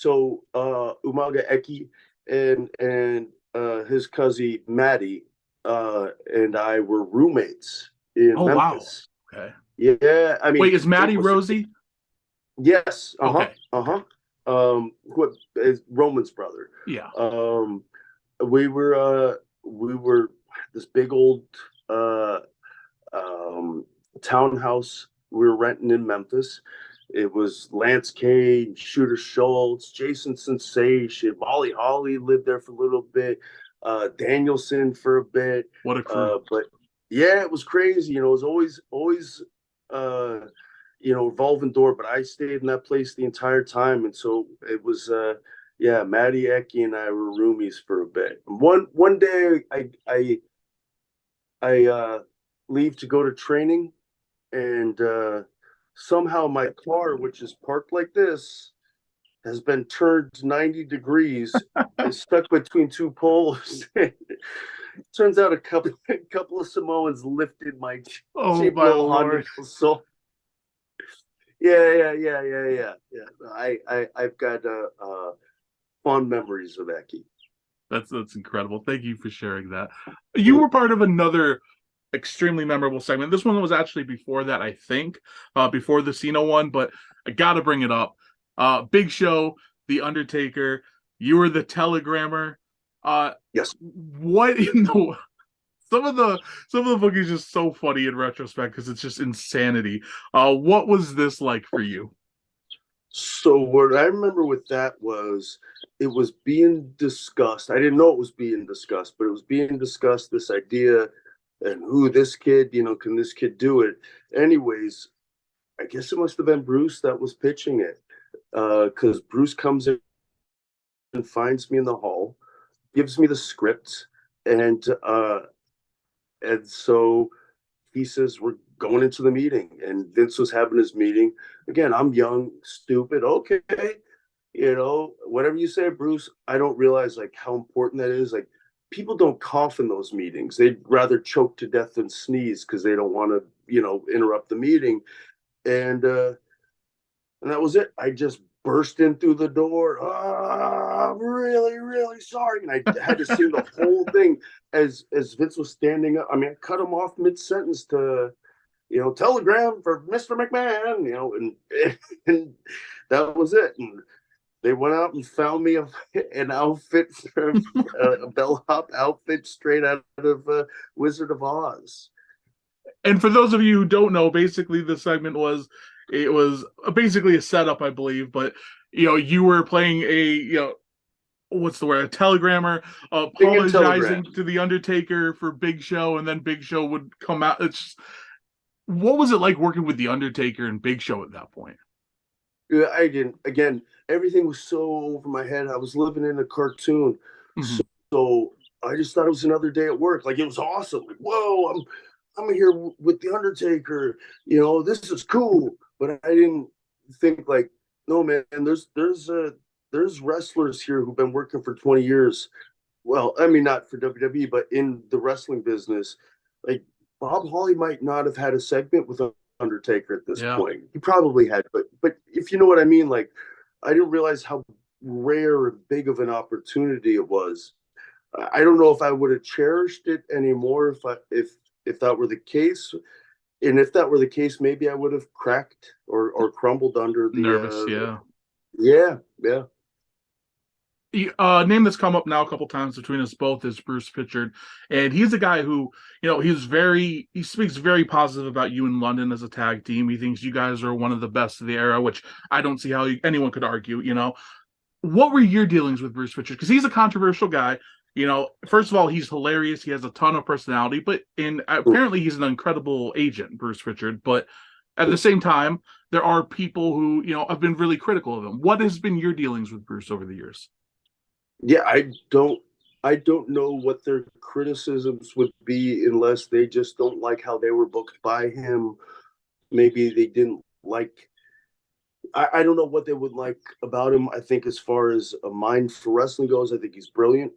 Umaga Eki and his cousin Maddie and I were roommates in Memphis. Wow. Okay. Yeah, I mean, wait, is Maddie Rosie? Yes. Okay. What is Roman's brother? Yeah. We were this big old townhouse we were renting in Memphis. It was Lance Cage, Shooter Schultz, Jason Sensation, Molly Holly lived there for a little bit. Danielson for a bit. What a crew. But yeah, it was crazy. It was always revolving door. But I stayed in that place the entire time, and so it was. Yeah, Maddie Eki and I were roomies for a bit. One day, I leave to go to training, and somehow my car, which is parked like this, has been turned 90 degrees. It's stuck between two poles. Turns out a couple of Samoans lifted my Oh cheap my little Honda lord. Soul. Yeah. I've got fond memories of Eki. That's incredible. Thank you for sharing that. You were part of another extremely memorable segment. This one was actually before that, I think, before the Cena one, but I gotta bring it up. Big Show, The Undertaker, you were the telegrammer. Yes. What in the some of the book is just so funny in retrospect because it's just insanity. What was this like for you? So what I remember with that was it was being discussed. I didn't know it was being discussed, but it was being discussed, this idea, and who this kid, can this kid do it? Anyways, I guess it must have been Bruce that was pitching it. Because Bruce comes in and finds me in the hall, gives me the script, and so he says we're going into the meeting, and Vince was having his meeting. Again, I'm young, stupid. Okay, whatever you say, Bruce. I don't realize like how important that is. Like people don't cough in those meetings. They'd rather choke to death than sneeze because they don't want to, interrupt the meeting. And that was it. I just burst in through the door. I'm really, really sorry. And I had to sing the whole thing as Vince was standing up. I mean, I cut him off mid sentence to, telegram for Mr. McMahon, and that was it. And they went out and found me an outfit, a bellhop outfit straight out of Wizard of Oz. And for those of you who don't know, basically the segment was it was basically a setup, I believe, but you were playing a what's the word, a telegrammer, apologizing to the Undertaker for Big Show, and then Big Show would come out. What was it like working with the Undertaker and Big Show at that point? Yeah, I didn't. Again, everything was so over my head. I was living in a cartoon, Mm-hmm. so I just thought it was another day at work. Like it was awesome. Like, whoa, I'm here with the Undertaker. This is cool. But I didn't think like, no, man. There's wrestlers here who've been working for 20 years. Well, I mean, not for WWE, but in the wrestling business. Like Bob Holly might not have had a segment with Undertaker at this Yeah. point. He probably had, but if you know what I mean, like I didn't realize how rare and big of an opportunity it was. I don't know if I would have cherished it anymore if that were the case. And if that were the case, maybe I would have cracked or crumbled under Nervous, the yeah. yeah. Name that's come up now a couple times between us both is Bruce Pritchard, and he's a guy who, he speaks very positive about you in London as a tag team. He thinks you guys are one of the best of the era, which I don't see how anyone could argue. What were your dealings with Bruce Pritchard? Because he's a controversial guy. First of all, he's hilarious. He has a ton of personality, but apparently he's an incredible agent, Bruce Pritchard. But at the same time, there are people who have been really critical of him. What has been your dealings with Bruce over the years? Yeah, I don't know what their criticisms would be unless they just don't like how they were booked by him. Maybe they didn't like. I don't know what they would like about him. I think as far as a mind for wrestling goes, I think he's brilliant.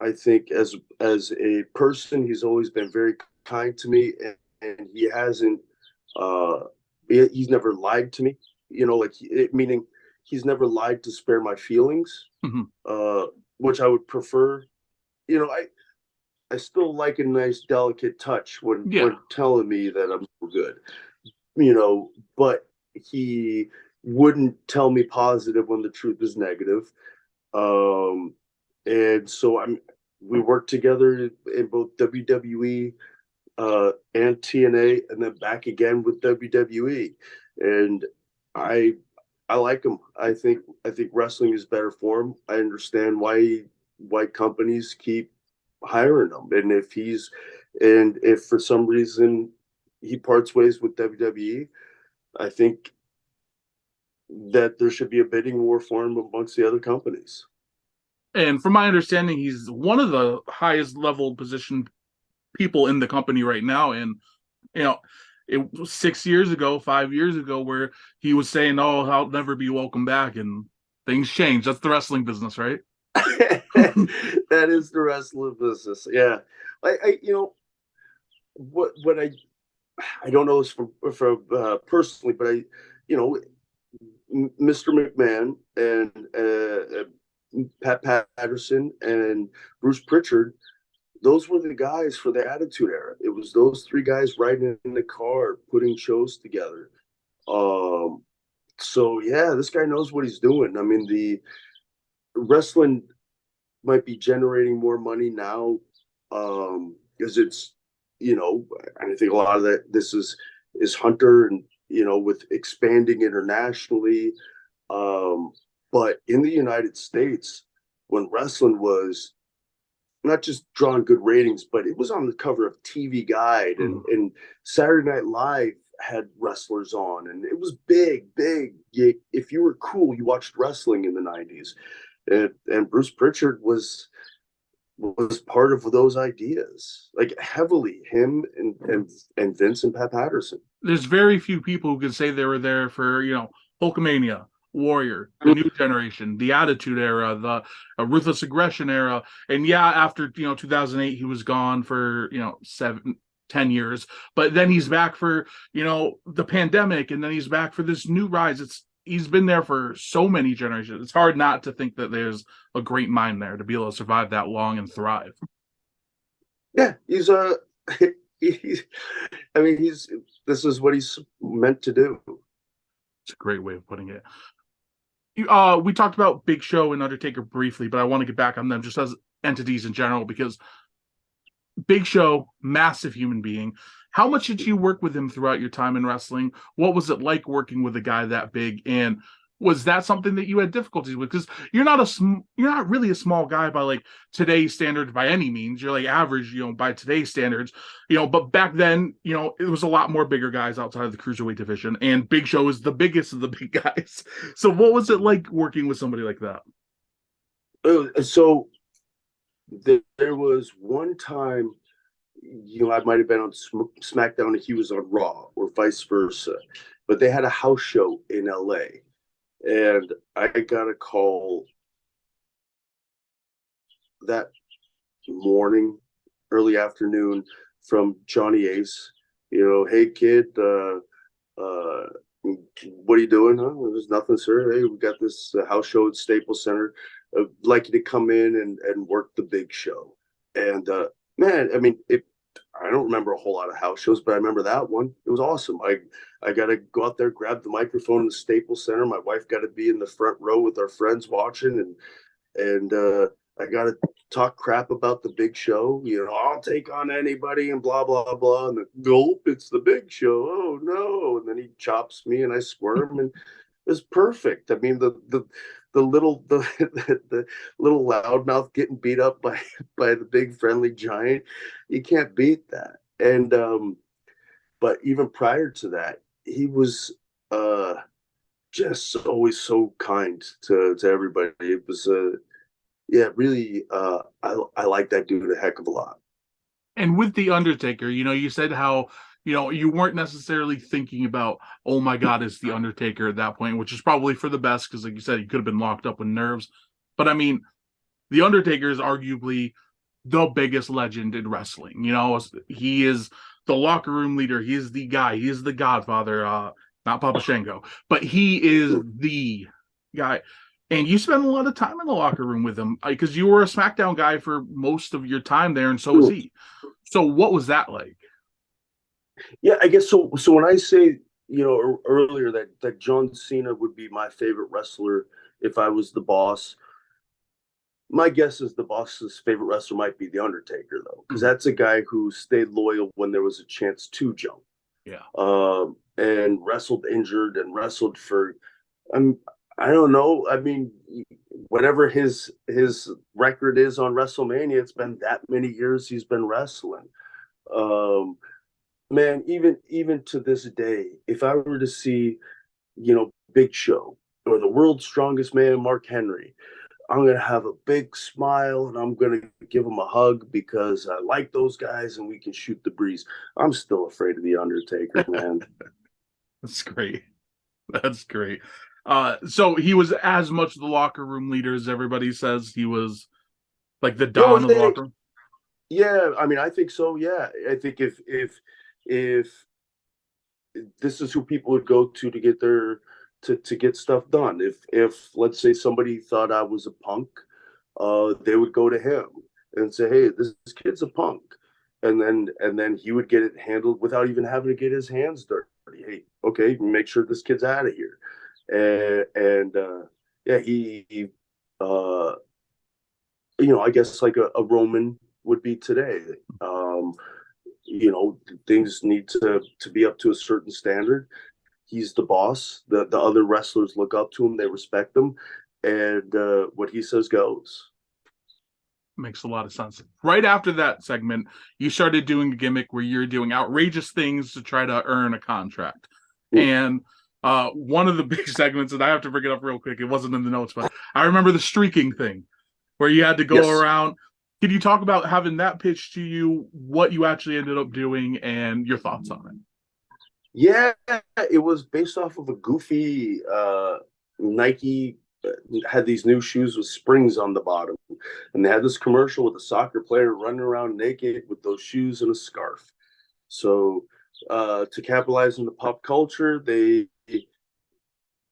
I think as a person, he's always been very kind to me, and he hasn't. Uh, he's never lied to me. Meaning he's never lied to spare my feelings. Mm-hmm. Which I would prefer. I still like a nice delicate touch when telling me that I'm good. But he wouldn't tell me positive when the truth is negative. And so we worked together in both WWE and TNA, and then back again with WWE. And I I like him. I think wrestling is better for him. I understand why companies keep hiring him. And if for some reason he parts ways with WWE, I think that there should be a bidding war for him amongst the other companies. And from my understanding, he's one of the highest level position people in the company right now. And you know, it was 6 years ago, 5 years ago, where he was saying, "Oh, I'll never be welcome back," and things change. That's the wrestling business, right? That is the wrestling business. Yeah, what I don't know this from personally, but you know, Mr. McMahon and Pat Patterson and Bruce Pritchard, those were the guys for the Attitude Era. It was those three guys riding in the car, putting shows together. Um, so yeah, this guy knows what he's doing. I mean, the wrestling might be generating more money now because it's and I think a lot of that this is Hunter and with expanding internationally, but in the United States when wrestling was not just drawing good ratings, but it was on the cover of TV Guide and Saturday Night Live had wrestlers on, and it was big. If you were cool, you watched wrestling in the '90s, and Bruce Pritchard was part of those ideas, like heavily. Him and Vince and Pat Patterson. There's very few people who can say they were there for Hulkamania, Warrior, the New Generation, the Attitude Era, the Ruthless Aggression Era, and yeah, after 2008, he was gone for 7-10 years, but then he's back for the pandemic, and then he's back for this new rise. He's been there for so many generations. It's hard not to think that there's a great mind there to be able to survive that long and thrive. Yeah, he's he's. I mean, this is what he's meant to do. It's a great way of putting it. We talked about Big Show and Undertaker briefly, but I want to get back on them just as entities in general because Big Show, massive human being. How much did you work with him throughout your time in wrestling? What was it like working with a guy that big? And was that something that you had difficulties with? Because you're not really a small guy by like today's standards by any means. You're like average, by today's standards. But back then, it was a lot more bigger guys outside of the cruiserweight division, and Big Show is the biggest of the big guys. So what was it like working with somebody like that? So there was one time, I might have been on SmackDown and he was on Raw or vice versa, but they had a house show in LA, and I got a call that morning, early afternoon, from Johnny Ace. Hey kid, what are you doing? Huh? There's nothing, sir. Hey, we got this house show at Staples Center. I'd like you to come in and work the Big Show. And man, I mean, I don't remember a whole lot of house shows, but I remember that one. It was awesome. I got to go out there, grab the microphone in the Staples Center. My wife got to be in the front row with our friends watching, and I got to talk crap about the Big Show. I'll take on anybody and blah blah blah. And gulp, it's the Big Show. Oh no! And then he chops me, and I squirm, and it's perfect. I mean, the little the little loudmouth getting beat up by the big friendly giant, you can't beat that. And but even prior to that, he was just always so kind to everybody. It was yeah, really I like that dude a heck of a lot. And with the Undertaker, you said how you weren't necessarily thinking about, oh my God, it's the Undertaker at that point, which is probably for the best because, like you said, he could have been locked up with nerves. But I mean, the Undertaker is arguably the biggest legend in wrestling. He is the locker room leader. He is the guy. He is the Godfather. Not Papa Shango, but he is the guy. And you spent a lot of time in the locker room with him because you were a SmackDown guy for most of your time there, and so was he. So what was that like? Yeah, I guess so. So when I say, earlier that John Cena would be my favorite wrestler if I was the boss, my guess is the boss's favorite wrestler might be the Undertaker, though, because that's a guy who stayed loyal when there was a chance to jump. Yeah. And wrestled injured and wrestled for. I don't know. I mean, whatever his record is on WrestleMania, it's been that many years he's been wrestling. Um, man, even to this day, if I were to see, Big Show or the world's strongest man, Mark Henry, I'm gonna have a big smile and I'm gonna give him a hug because I like those guys and we can shoot the breeze. I'm still afraid of the Undertaker, man. That's great. That's great. So he was as much the locker room leader as everybody says. He was like the Yo, Don of the locker room. yeah, I mean, I think so. Yeah, I think if this is who people would go to get their to get stuff done. If let's say somebody thought I was a punk, they would go to him and say, "Hey, this kid's a punk," and then he would get it handled without even having to get his hands dirty. Hey, okay, make sure this kid's out of here, and yeah, he uh, I guess like a Roman would be today. Um, things need to be up to a certain standard. He's the boss. The other wrestlers look up to him. They respect him, and what he says goes. Makes a lot of sense. Right after that segment, you started doing a gimmick where you're doing outrageous things to try to earn a contract. Mm. And one of the big segments, and I have to bring it up real quick, it wasn't in the notes, but I remember the streaking thing where you had to go Yes. around. Can you talk about having that pitched to you, what you actually ended up doing, and your thoughts on it? Yeah, it was based off of a goofy Nike had these new shoes with springs on the bottom, and they had this commercial with a soccer player running around naked with those shoes and a scarf. So to capitalize on the pop culture, they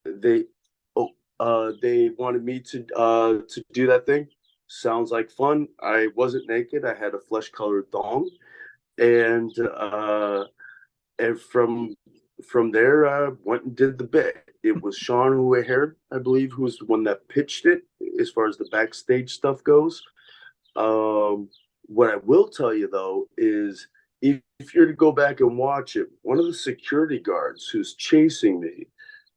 they wanted me to do that thing. Sounds like fun. I wasn't naked. I had a flesh colored thong, and and from there, went and did the bit. It was Sean O'Hare, I believe, who was the one that pitched it as far as the backstage stuff goes. What I will tell you though is if you're to go back and watch it, one of the security guards who's chasing me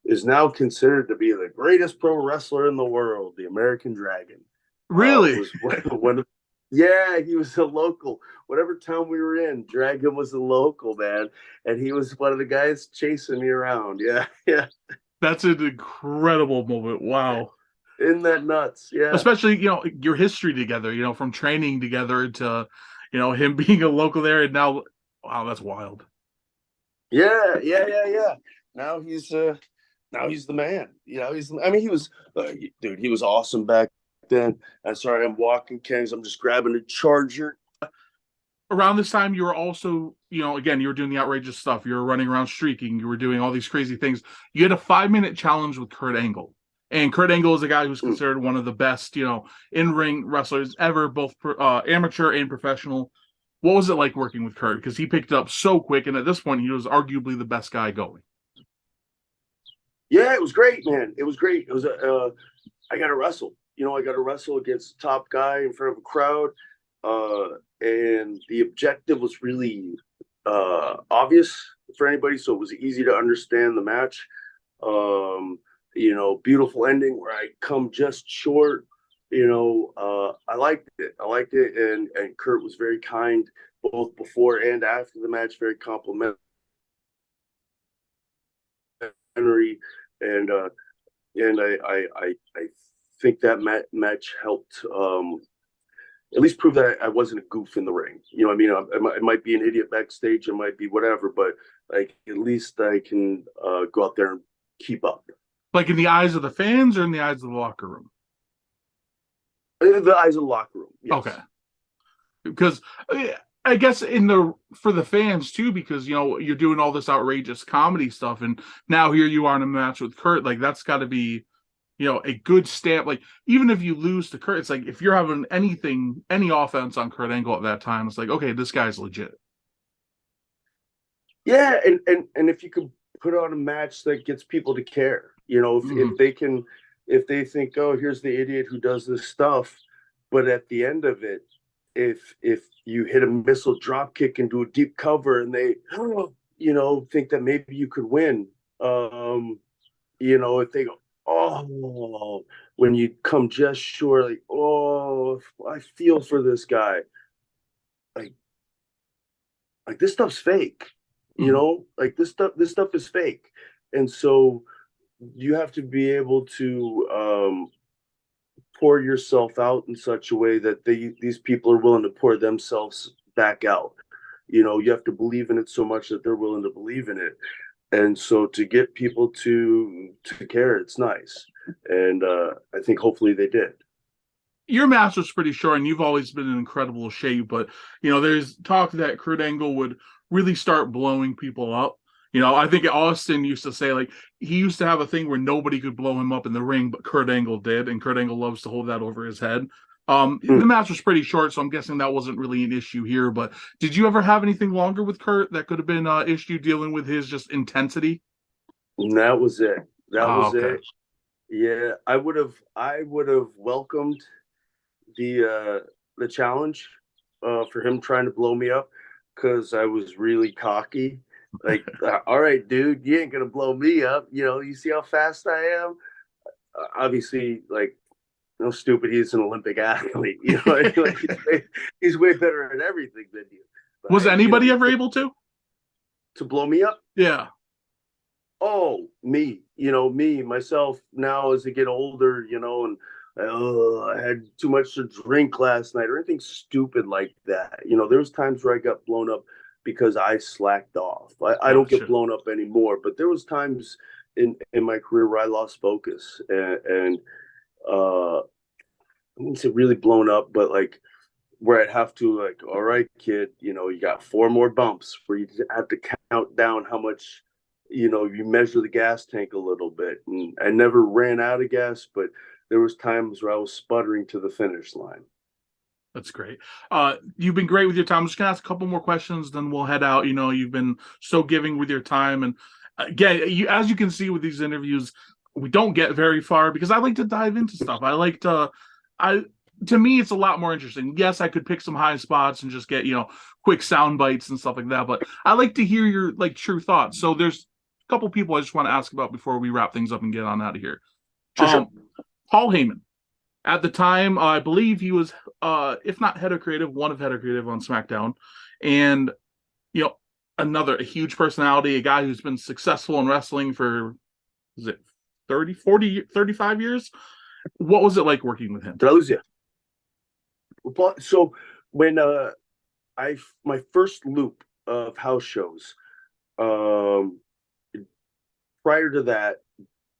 is now considered to be the greatest pro wrestler in the world, the American Dragon. Really? Was one of yeah, he was a local. Whatever town we were in, Dragon was a local, man. And he was one of the guys chasing me around. Yeah, yeah. That's an incredible moment. Wow. Isn't that nuts? Yeah. Especially, your history together, from training together to, him being a local there and now, wow, that's wild. Yeah, yeah, yeah, yeah. Now he's the man. I mean, he was dude, he was awesome back then. I'm sorry, I'm walking, Ken's. I'm just grabbing a charger. Around this time, you were also, again, you were doing the outrageous stuff. You were running around streaking. You were doing all these crazy things. You had a 5-minute challenge with Kurt Angle. And Kurt Angle is a guy who's considered one of the best, in-ring wrestlers ever, both amateur and professional. What was it like working with Kurt? Because he picked it up so quick, and at this point, he was arguably the best guy going. Yeah, it was great, man. It was great. It was I got to wrestle. I got to wrestle against the top guy in front of a crowd, and the objective was really obvious for anybody, so it was easy to understand the match. Beautiful ending where I come just short. I liked it. I liked it, and Kurt was very kind both before and after the match, very complimentary, and I think that match helped at least prove that I wasn't a goof in the ring. You know what I mean? I might be an idiot backstage, it might be whatever, but like at least I can go out there and keep up. Like in the eyes of the fans or in the eyes of the locker room? In the eyes of the locker room, yes. Okay. Because I guess for the fans too, because you're doing all this outrageous comedy stuff, and now here you are in a match with Kurt. Like that's got to be, a good stamp. Like even if you lose to Kurt, it's like if you're having any offense on Kurt Angle at that time, it's like okay, this guy's legit. Yeah, and if you could put on a match that gets people to care, if they think, oh, here's the idiot who does this stuff, but at the end of it, if you hit a missile drop kick and do a deep cover and they think that maybe you could win, if they go, oh, when you come just short, like, oh, I feel for this guy. Like, like this stuff's fake, you Mhm. know, like this stuff is fake. And so you have to be able to pour yourself out in such a way that these people are willing to pour themselves back out. You know, you have to believe in it so much that they're willing to believe in it. And so to get people to care, it's nice. And I think hopefully they did. Your master's pretty short, and you've always been in incredible shape. But there's talk that Kurt Angle would really start blowing people up. I think Austin used to say like he used to have a thing where nobody could blow him up in the ring, but Kurt Angle did, and Kurt Angle loves to hold that over his head. The Hmm. match was pretty short, so I'm guessing that wasn't really an issue here. But did you ever have anything longer with Kurt that could have been an issue dealing with his just intensity? And that was it. That Oh, was okay. it. Yeah, I would have welcomed the challenge for him trying to blow me up because I was really cocky. Like, all right, dude, you ain't gonna blow me up. You know, you see how fast I am. Obviously, like, no stupid. He's an Olympic athlete. You know, like he's way better at everything than you. But Was anybody ever he, able to? to blow me up. Yeah. Oh, me, me, myself now as I get older, and I had too much to drink last night or anything stupid like that. There was times where I got blown up because I slacked off. I don't get Gotcha. blown up anymore, but there was times in my career where I lost focus and I wouldn't say really blown up, but like where I'd have to like, all right, kid, you got four more bumps where you have to count down how much, you measure the gas tank a little bit. And I never ran out of gas, but there was times where I was sputtering to the finish line. That's great. You've been great with your time. I'm just gonna ask a couple more questions, then we'll head out. You've been so giving with your time, and again, as you can see with these interviews, we don't get very far because I like to dive into stuff. I to me, it's a lot more interesting. Yes, I could pick some high spots and just get quick sound bites and stuff like that, but I like to hear your like true thoughts. So there's a couple people I just want to ask about before we wrap things up and get on out of here. Sure, sure. Um, Paul Heyman. At the time, I believe he was, if not head of creative, one of head of creative on SmackDown, and you know, a huge personality, a guy who's been successful in wrestling for, is it 30, 40, 35 years? What was it like working with him? Did I lose you? So when I my first loop of house shows, um, prior to that,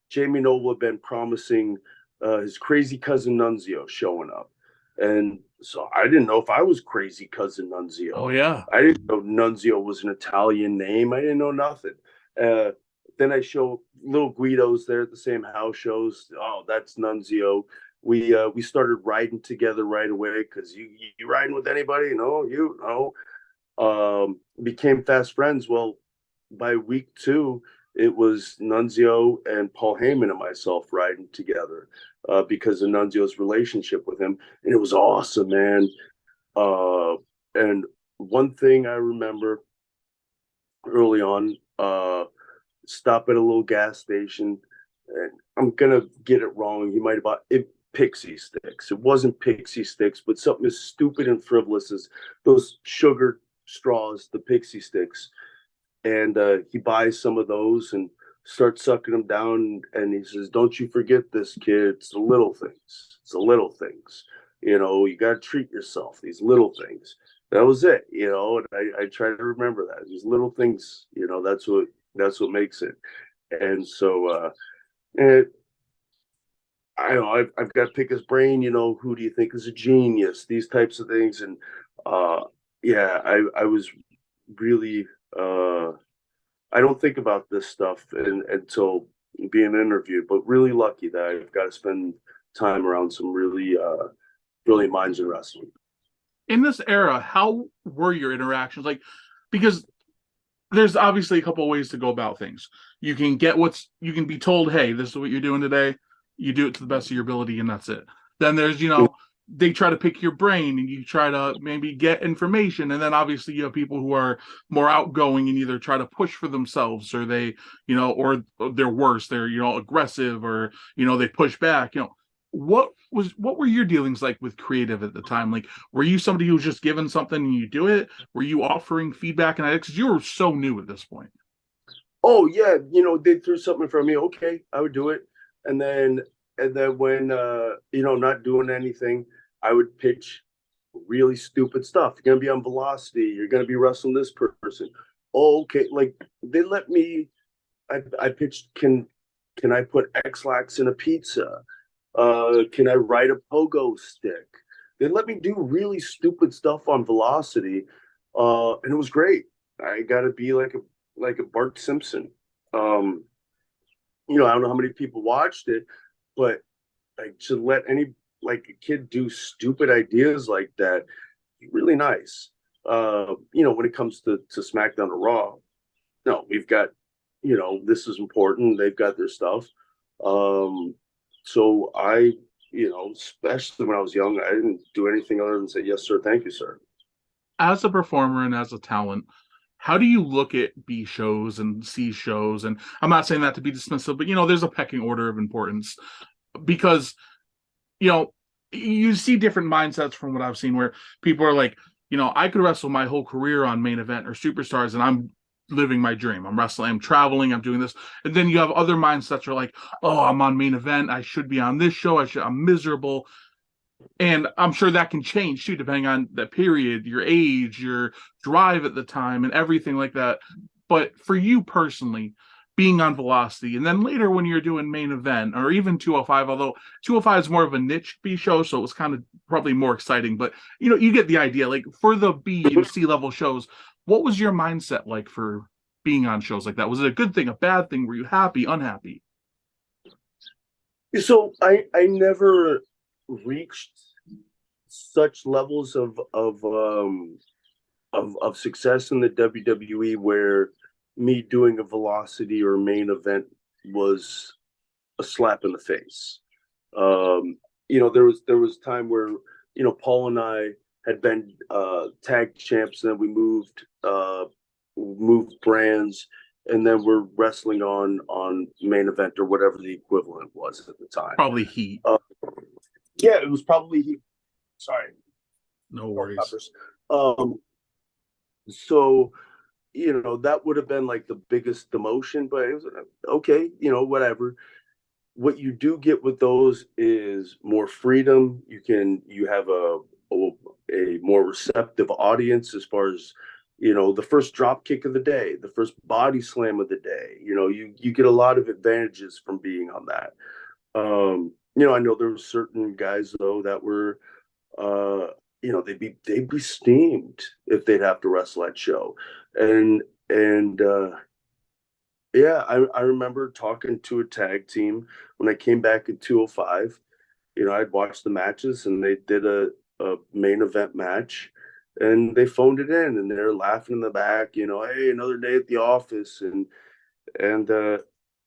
Jamie Noble had been promising his crazy cousin Nunzio showing up. And so I didn't know if I was crazy cousin Oh Nunzio. yeah, I didn't know Nunzio was an Italian name. I didn't know nothing. Uh, then I show little Guido's there at the same house shows. Oh, that's Nunzio. We started riding together right away because you riding with anybody? No, you no. Became fast friends. Well, by week two, it was Nunzio and Paul Heyman and myself riding together because of Nunzio's relationship with him, and it was awesome, man. And one thing I remember early on, stop at a little gas station, and I'm gonna get it wrong. You might have bought it. Pixie sticks. It wasn't pixie sticks, but something as stupid and frivolous as those sugar straws, the pixie sticks. And he buys some of those and starts sucking them down. And he says, "Don't you forget this, kid. It's the little things. It's the little things. You got to treat yourself. These little things." That was it. And I try to remember that these little things. That's what makes it. And so, and I don't know. I've got to pick his brain. Who do you think is a genius? These types of things. And uh, yeah, I was really. I don't think about this stuff until being interviewed, but really lucky that I've got to spend time around some really brilliant minds in wrestling. in this era, how were your interactions like? Because there's obviously a couple of ways to go about things. You can be told, hey, this is what you're doing today. You do it to the best of your ability, and that's it. Then there's, they try to pick your brain and you try to maybe get information. And then obviously you have people who are more outgoing and either try to push for themselves or they, or they're worse, they're, aggressive or, they push back. What were your dealings like with creative at the time? Like, were you somebody who was just given something and you do it? Were you offering feedback and because you were so new at this point? Oh yeah, they threw something in front of me. Okay, I would do it, and then when not doing anything, I would pitch really stupid stuff. You're gonna be on Velocity. You're gonna be wrestling this person. Oh, okay, like they let me. I pitched. Can I put X-Lax in a pizza? Can I ride a pogo stick? They let me do really stupid stuff on Velocity, and it was great. I got to be like a Bart Simpson. I don't know how many people watched it, but like to let a kid do stupid ideas like that, really nice. When it comes to SmackDown or Raw, no, we've got, this is important. They've got their stuff. So I, especially when I was young, I didn't do anything other than say, yes, sir. Thank you, sir. As a performer and as a talent, how do you look at B shows and C shows? And I'm not saying that to be dismissive, but there's a pecking order of importance because you see different mindsets from what I've seen where people are like, I could wrestle my whole career on main event or superstars and I'm living my dream. I'm wrestling, I'm traveling, I'm doing this. And then you have other mindsets are like, oh, I'm on main event. I should be on this show. I'm miserable. And I'm sure that can change too, depending on the period, your age, your drive at the time, and everything like that. But for you personally, being on Velocity, and then later when you're doing main event or even 205, although 205 is more of a niche B show, so it was kind of probably more exciting. But you get the idea. Like for the B and C level shows, what was your mindset like for being on shows like that? Was it a good thing, a bad thing? Were you happy, unhappy? So I never reached such levels of success in the WWE where me doing a Velocity or main event was a slap in the face. There was time where Paul and I had been tag champs, and then we moved brands, and then we're wrestling on main event or whatever the equivalent was at the time. Probably Heat. Yeah, it was probably Heat. Sorry, no worries. So that would have been like the biggest demotion, but it was okay, whatever. What you do get with those is more freedom. You have a more receptive audience as far as the first drop kick of the day, the first body slam of the day. You get a lot of advantages from being on that. I know there were certain guys though that were they'd be steamed if they'd have to wrestle that show. And yeah, I remember talking to a tag team when I came back in 205. I'd watched the matches and they did a main event match and they phoned it in and they're laughing in the back, hey, another day at the office. And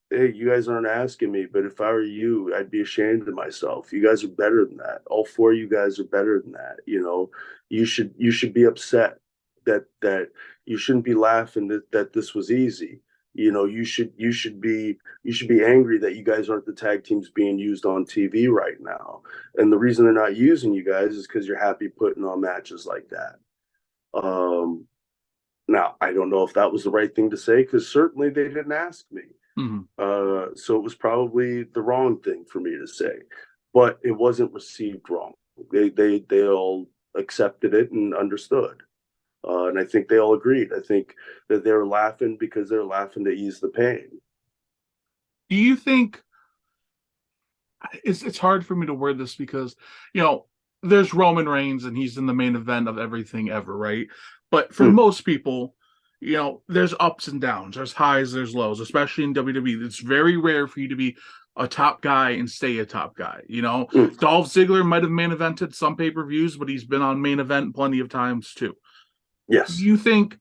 hey, you guys aren't asking me, but if I were you, I'd be ashamed of myself. You guys are better than that. All four of you guys are better than that. You should be upset that you shouldn't be laughing that this was easy. You should be angry that you guys aren't the tag teams being used on TV right now. And the reason they're not using you guys is because you're happy putting on matches like that. Now I don't know if that was the right thing to say because certainly they didn't ask me. Mm-hmm. So it was probably the wrong thing for me to say, but it wasn't received wrong. They all accepted it and understood. And I think they all agreed. I think that they were laughing because they're laughing to ease the pain. Do you think it's hard for me to word this because there's Roman Reigns and he's in the main event of everything ever, right? But for most people, there's ups and downs, there's highs, there's lows, especially in WWE. It's very rare for you to be a top guy and stay a top guy. Dolph Ziggler might have main evented some pay-per-views, but he's been on main event plenty of times too. Yes. Do you think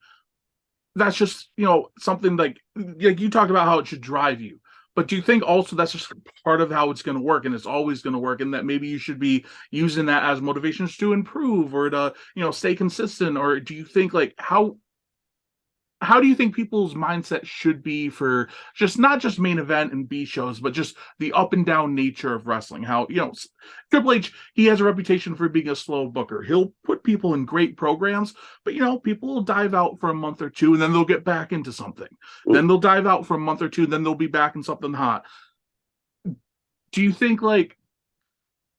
that's just something like you talked about how it should drive you? But do you think also that's just part of how it's going to work, and it's always going to work, and that maybe you should be using that as motivations to improve or to, stay consistent? Or do you think like how do you think people's mindset should be for just not just main event and B shows, but just the up and down nature of wrestling? How, Triple H, he has a reputation for being a slow booker. He'll put people in great programs, but, people will dive out for a month or two and then they'll get back into something. Then they'll dive out for a month or two, then they'll be back in something hot. Do you think like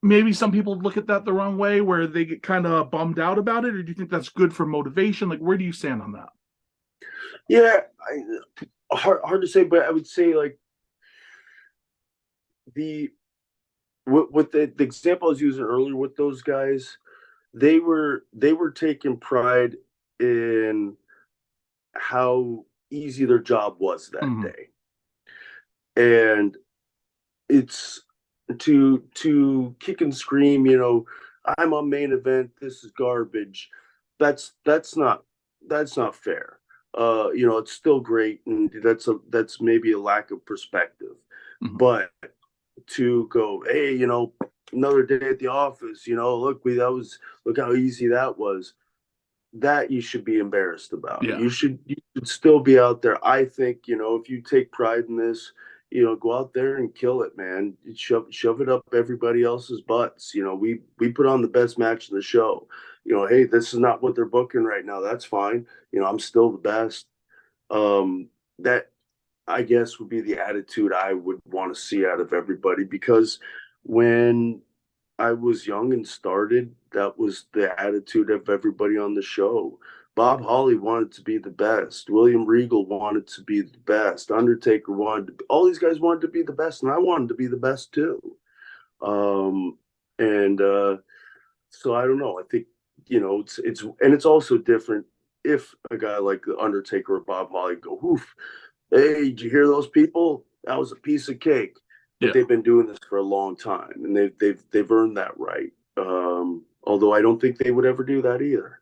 maybe some people look at that the wrong way where they get kind of bummed out about it? Or do you think that's good for motivation? Like, where do you stand on that? Yeah, hard to say, but I would say like with the example I was using earlier with those guys, they were taking pride in how easy their job was that day, and it's to kick and scream, I'm on main event, this is garbage. That's not fair. It's still great, and that's maybe a lack of perspective. But to go, hey, another day at the office, look how easy that was. That you should be embarrassed about. Yeah. You should still be out there. I think, if you take pride in this, go out there and kill it, man. Shove it up everybody else's butts. We put on the best match in the show. Hey, this is not what they're booking right now. That's fine. I'm still the best. That I guess would be the attitude I would want to see out of everybody, because when I was young and started, that was the attitude of everybody on the show. Bob Holly wanted to be the best. William Regal wanted to be the best. Undertaker all these guys wanted to be the best, and I wanted to be the best too. And so I don't know. I think, it's also different if a guy like the Undertaker or Bob Holly go, oof, hey, did you hear those people? That was a piece of cake. But they've been doing this for a long time, and they've earned that right. Although I don't think they would ever do that either.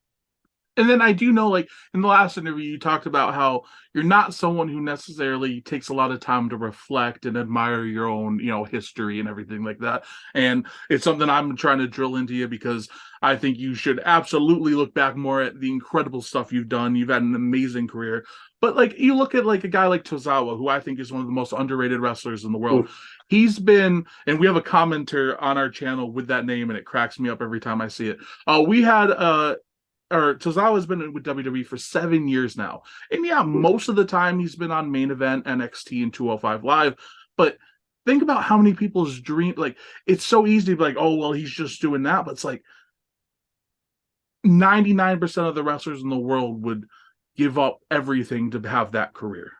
And then I do know, like, in the last interview, you talked about how you're not someone who necessarily takes a lot of time to reflect and admire your own, history and everything like that. And it's something I'm trying to drill into you, because I think you should absolutely look back more at the incredible stuff you've done. You've had an amazing career. But, like, you look at, like, a guy like Tozawa, who I think is one of the most underrated wrestlers in the world. He's been, and we have a commenter on our channel with that name, and it cracks me up every time I see it. We had Tozawa's been with WWE for 7 years now. And yeah, most of the time he's been on main event, NXT, and 205 Live. But think about how many people's dream, like, it's so easy to be like, oh, well, he's just doing that. But it's like 99% of the wrestlers in the world would give up everything to have that career.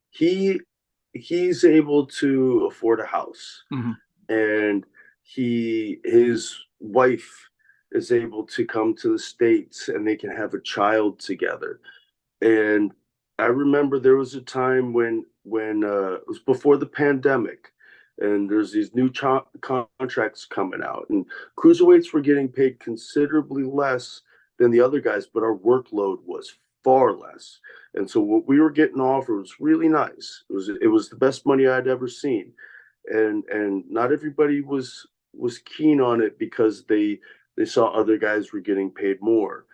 He's able to afford a house, and his wife is able to come to the States, and they can have a child together. And I remember there was a time when it was before the pandemic, and there's these new contracts coming out, and cruiserweights were getting paid considerably less than the other guys, but our workload was far less. And so what we were getting offered was really nice. It was the best money I'd ever seen. And not everybody was keen on it, because they saw other guys were getting paid more.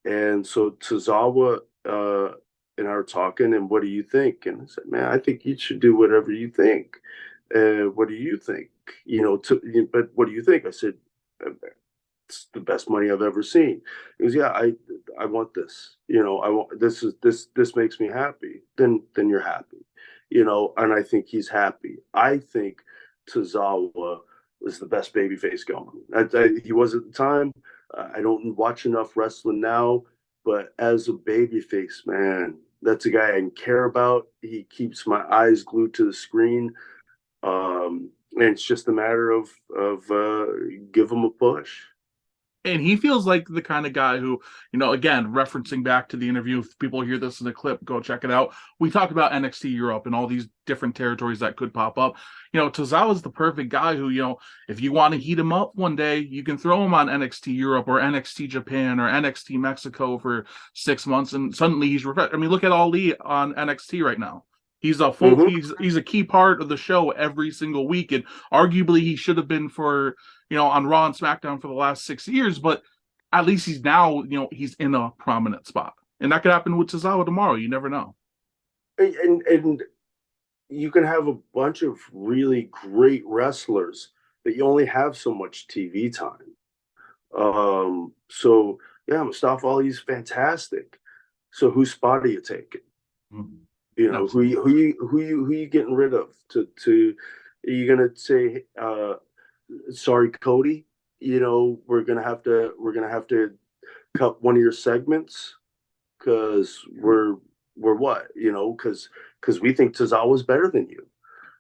And so Tozawa and I were talking, and what do you think? And I said, man, I think you should do whatever you think. What do you think? But what do you think? I said, it's the best money I've ever seen. He goes, yeah, I want this. I want this makes me happy. Then you're happy. And I think he's happy. I think Tozawa was the best babyface going. He was at the time. I don't watch enough wrestling now, but as a babyface, man, that's a guy I can care about. He keeps my eyes glued to the screen. And it's just a matter of give him a push. And he feels like the kind of guy who, again, referencing back to the interview, if people hear this in the clip, go check it out. We talked about NXT Europe and all these different territories that could pop up. Tozawa's the perfect guy who, if you want to heat him up one day, you can throw him on NXT Europe or NXT Japan or NXT Mexico for 6 months, and suddenly he's refreshed. I mean, look at Ali on NXT right now. Hmm. He's a key part of the show every single week, and arguably he should have been for on Raw and SmackDown for the last 6 years, but at least he's now he's in a prominent spot, and that could happen with Tozawa tomorrow. You never know. And you can have a bunch of really great wrestlers, but you only have so much TV time. So yeah, Mustafa Ali's fantastic. So whose spot are you taking? Mhm. You know, Absolutely. who you getting rid of? To are you gonna say sorry, Cody? You know, we're gonna have to cut one of your segments because we're what? You know, because we think Tozawa's better than you.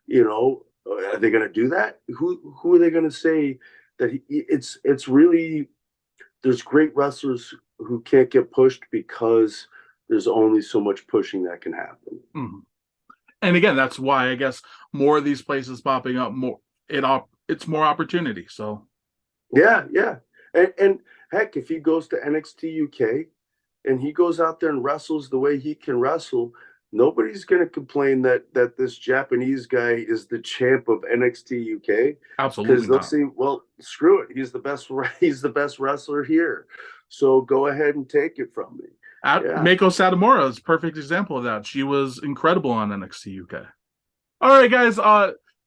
You know, are they gonna do that? Who are they gonna say that it's really there's great wrestlers who can't get pushed because there's only so much pushing that can happen. Mhm. And again, that's why I guess more of these places popping up, it's more opportunity. So Yeah, yeah. And heck, if he goes to NXT UK and he goes out there and wrestles the way he can wrestle, nobody's going to complain that this Japanese guy is the champ of NXT UK absolutely because they'll not. say, well, screw it, he's the best wrestler here, so go ahead and take it from me. Yeah. Mako Satomura is a perfect example of that. She was incredible on NXT UK. All right, guys.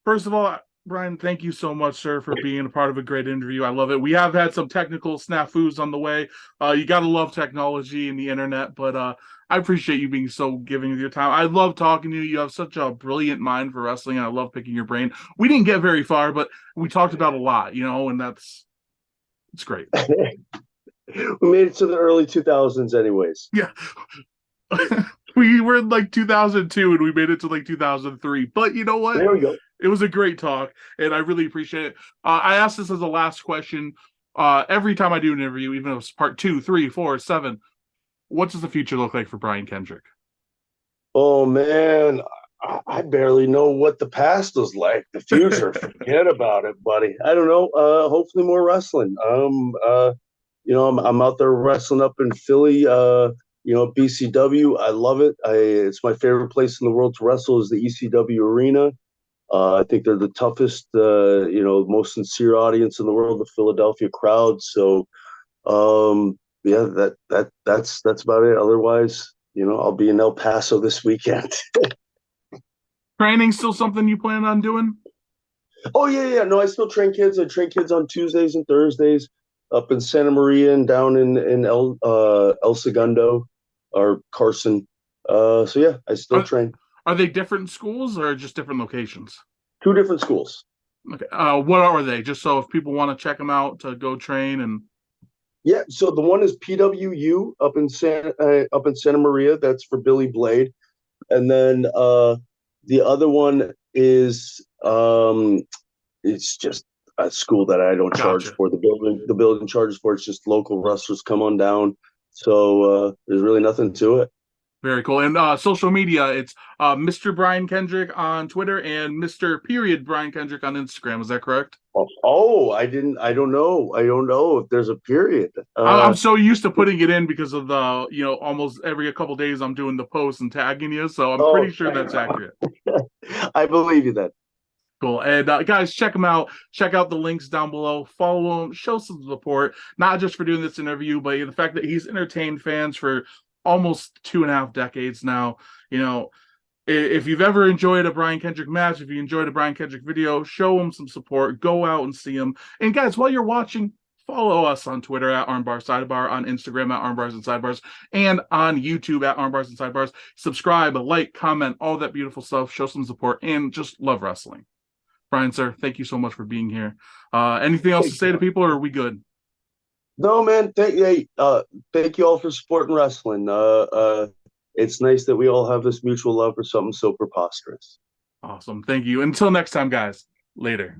First of all, Brian, thank you so much, sir, for being a part of a great interview. I love it. We have had some technical snafus on the way. You gotta love technology and the internet, but I appreciate you being so giving of your time. I love talking to you. You have such a brilliant mind for wrestling, and I love picking your brain. We didn't get very far, but we talked about a lot, and it's great. We made it to the early 2000s anyways. Yeah. We were in like 2002 and we made it to like 2003. But you know what? There we go. It was a great talk and I really appreciate it. I asked this as a last question. Every time I do an interview, even if it's part 2, 3, 4, 7, what does the future look like for Brian Kendrick? Oh man, I barely know what the past was like. The future, forget about it, buddy. I don't know. Hopefully more wrestling. I'm out there wrestling up in Philly. BCW. I love it. It's my favorite place in the world to wrestle is the ECW arena. I think they're the toughest, most sincere audience in the world, the Philadelphia crowd. So, yeah, that's about it. Otherwise, I'll be in El Paso this weekend. Training still something you plan on doing? Oh yeah. No, I still train kids. I train kids on Tuesdays and Thursdays up in Santa Maria and down in El Segundo or Carson. So yeah, I still Are, train. are they different schools or just different locations? Two different schools. Okay. What are they? Just so if people want to check them out to go train and Yeah, so the one is PWU up in Santa Maria. That's for Billy Blade, and then the other one is it's just a school that I don't charge gotcha. for. The building charges for. It's just local wrestlers come on down. So there's really nothing to it. Very cool. And social media, it's Mr. Brian Kendrick on Twitter and Mr. Period Brian Kendrick on Instagram. Is that correct? Oh, I don't know. I don't know if there's a period. I'm so used to putting it in because of the, almost every couple days I'm doing the post and tagging you. So I'm pretty Oh, sure that's accurate. I believe you then. Cool. And guys, check him out. Check out the links down below. Follow him. Show some support, not just for doing this interview, but the fact that he's entertained fans for almost 2.5 decades now. You know, if you've ever enjoyed a Brian Kendrick match, if you enjoyed a Brian Kendrick video, show him some support. Go out and see him. And guys, while you're watching, follow us on Twitter at Armbars Sidebar, on Instagram at Armbars and Sidebars, and on YouTube at Armbars and Sidebars. Subscribe, like, comment, all that beautiful stuff. Show some support and just love wrestling. Brian, sir, thank you so much for being here. Anything else to say to people, or are we good? No, man. Thank you all for supporting wrestling. It's nice that we all have this mutual love for something so preposterous. Awesome. Thank you. Until next time, guys. Later.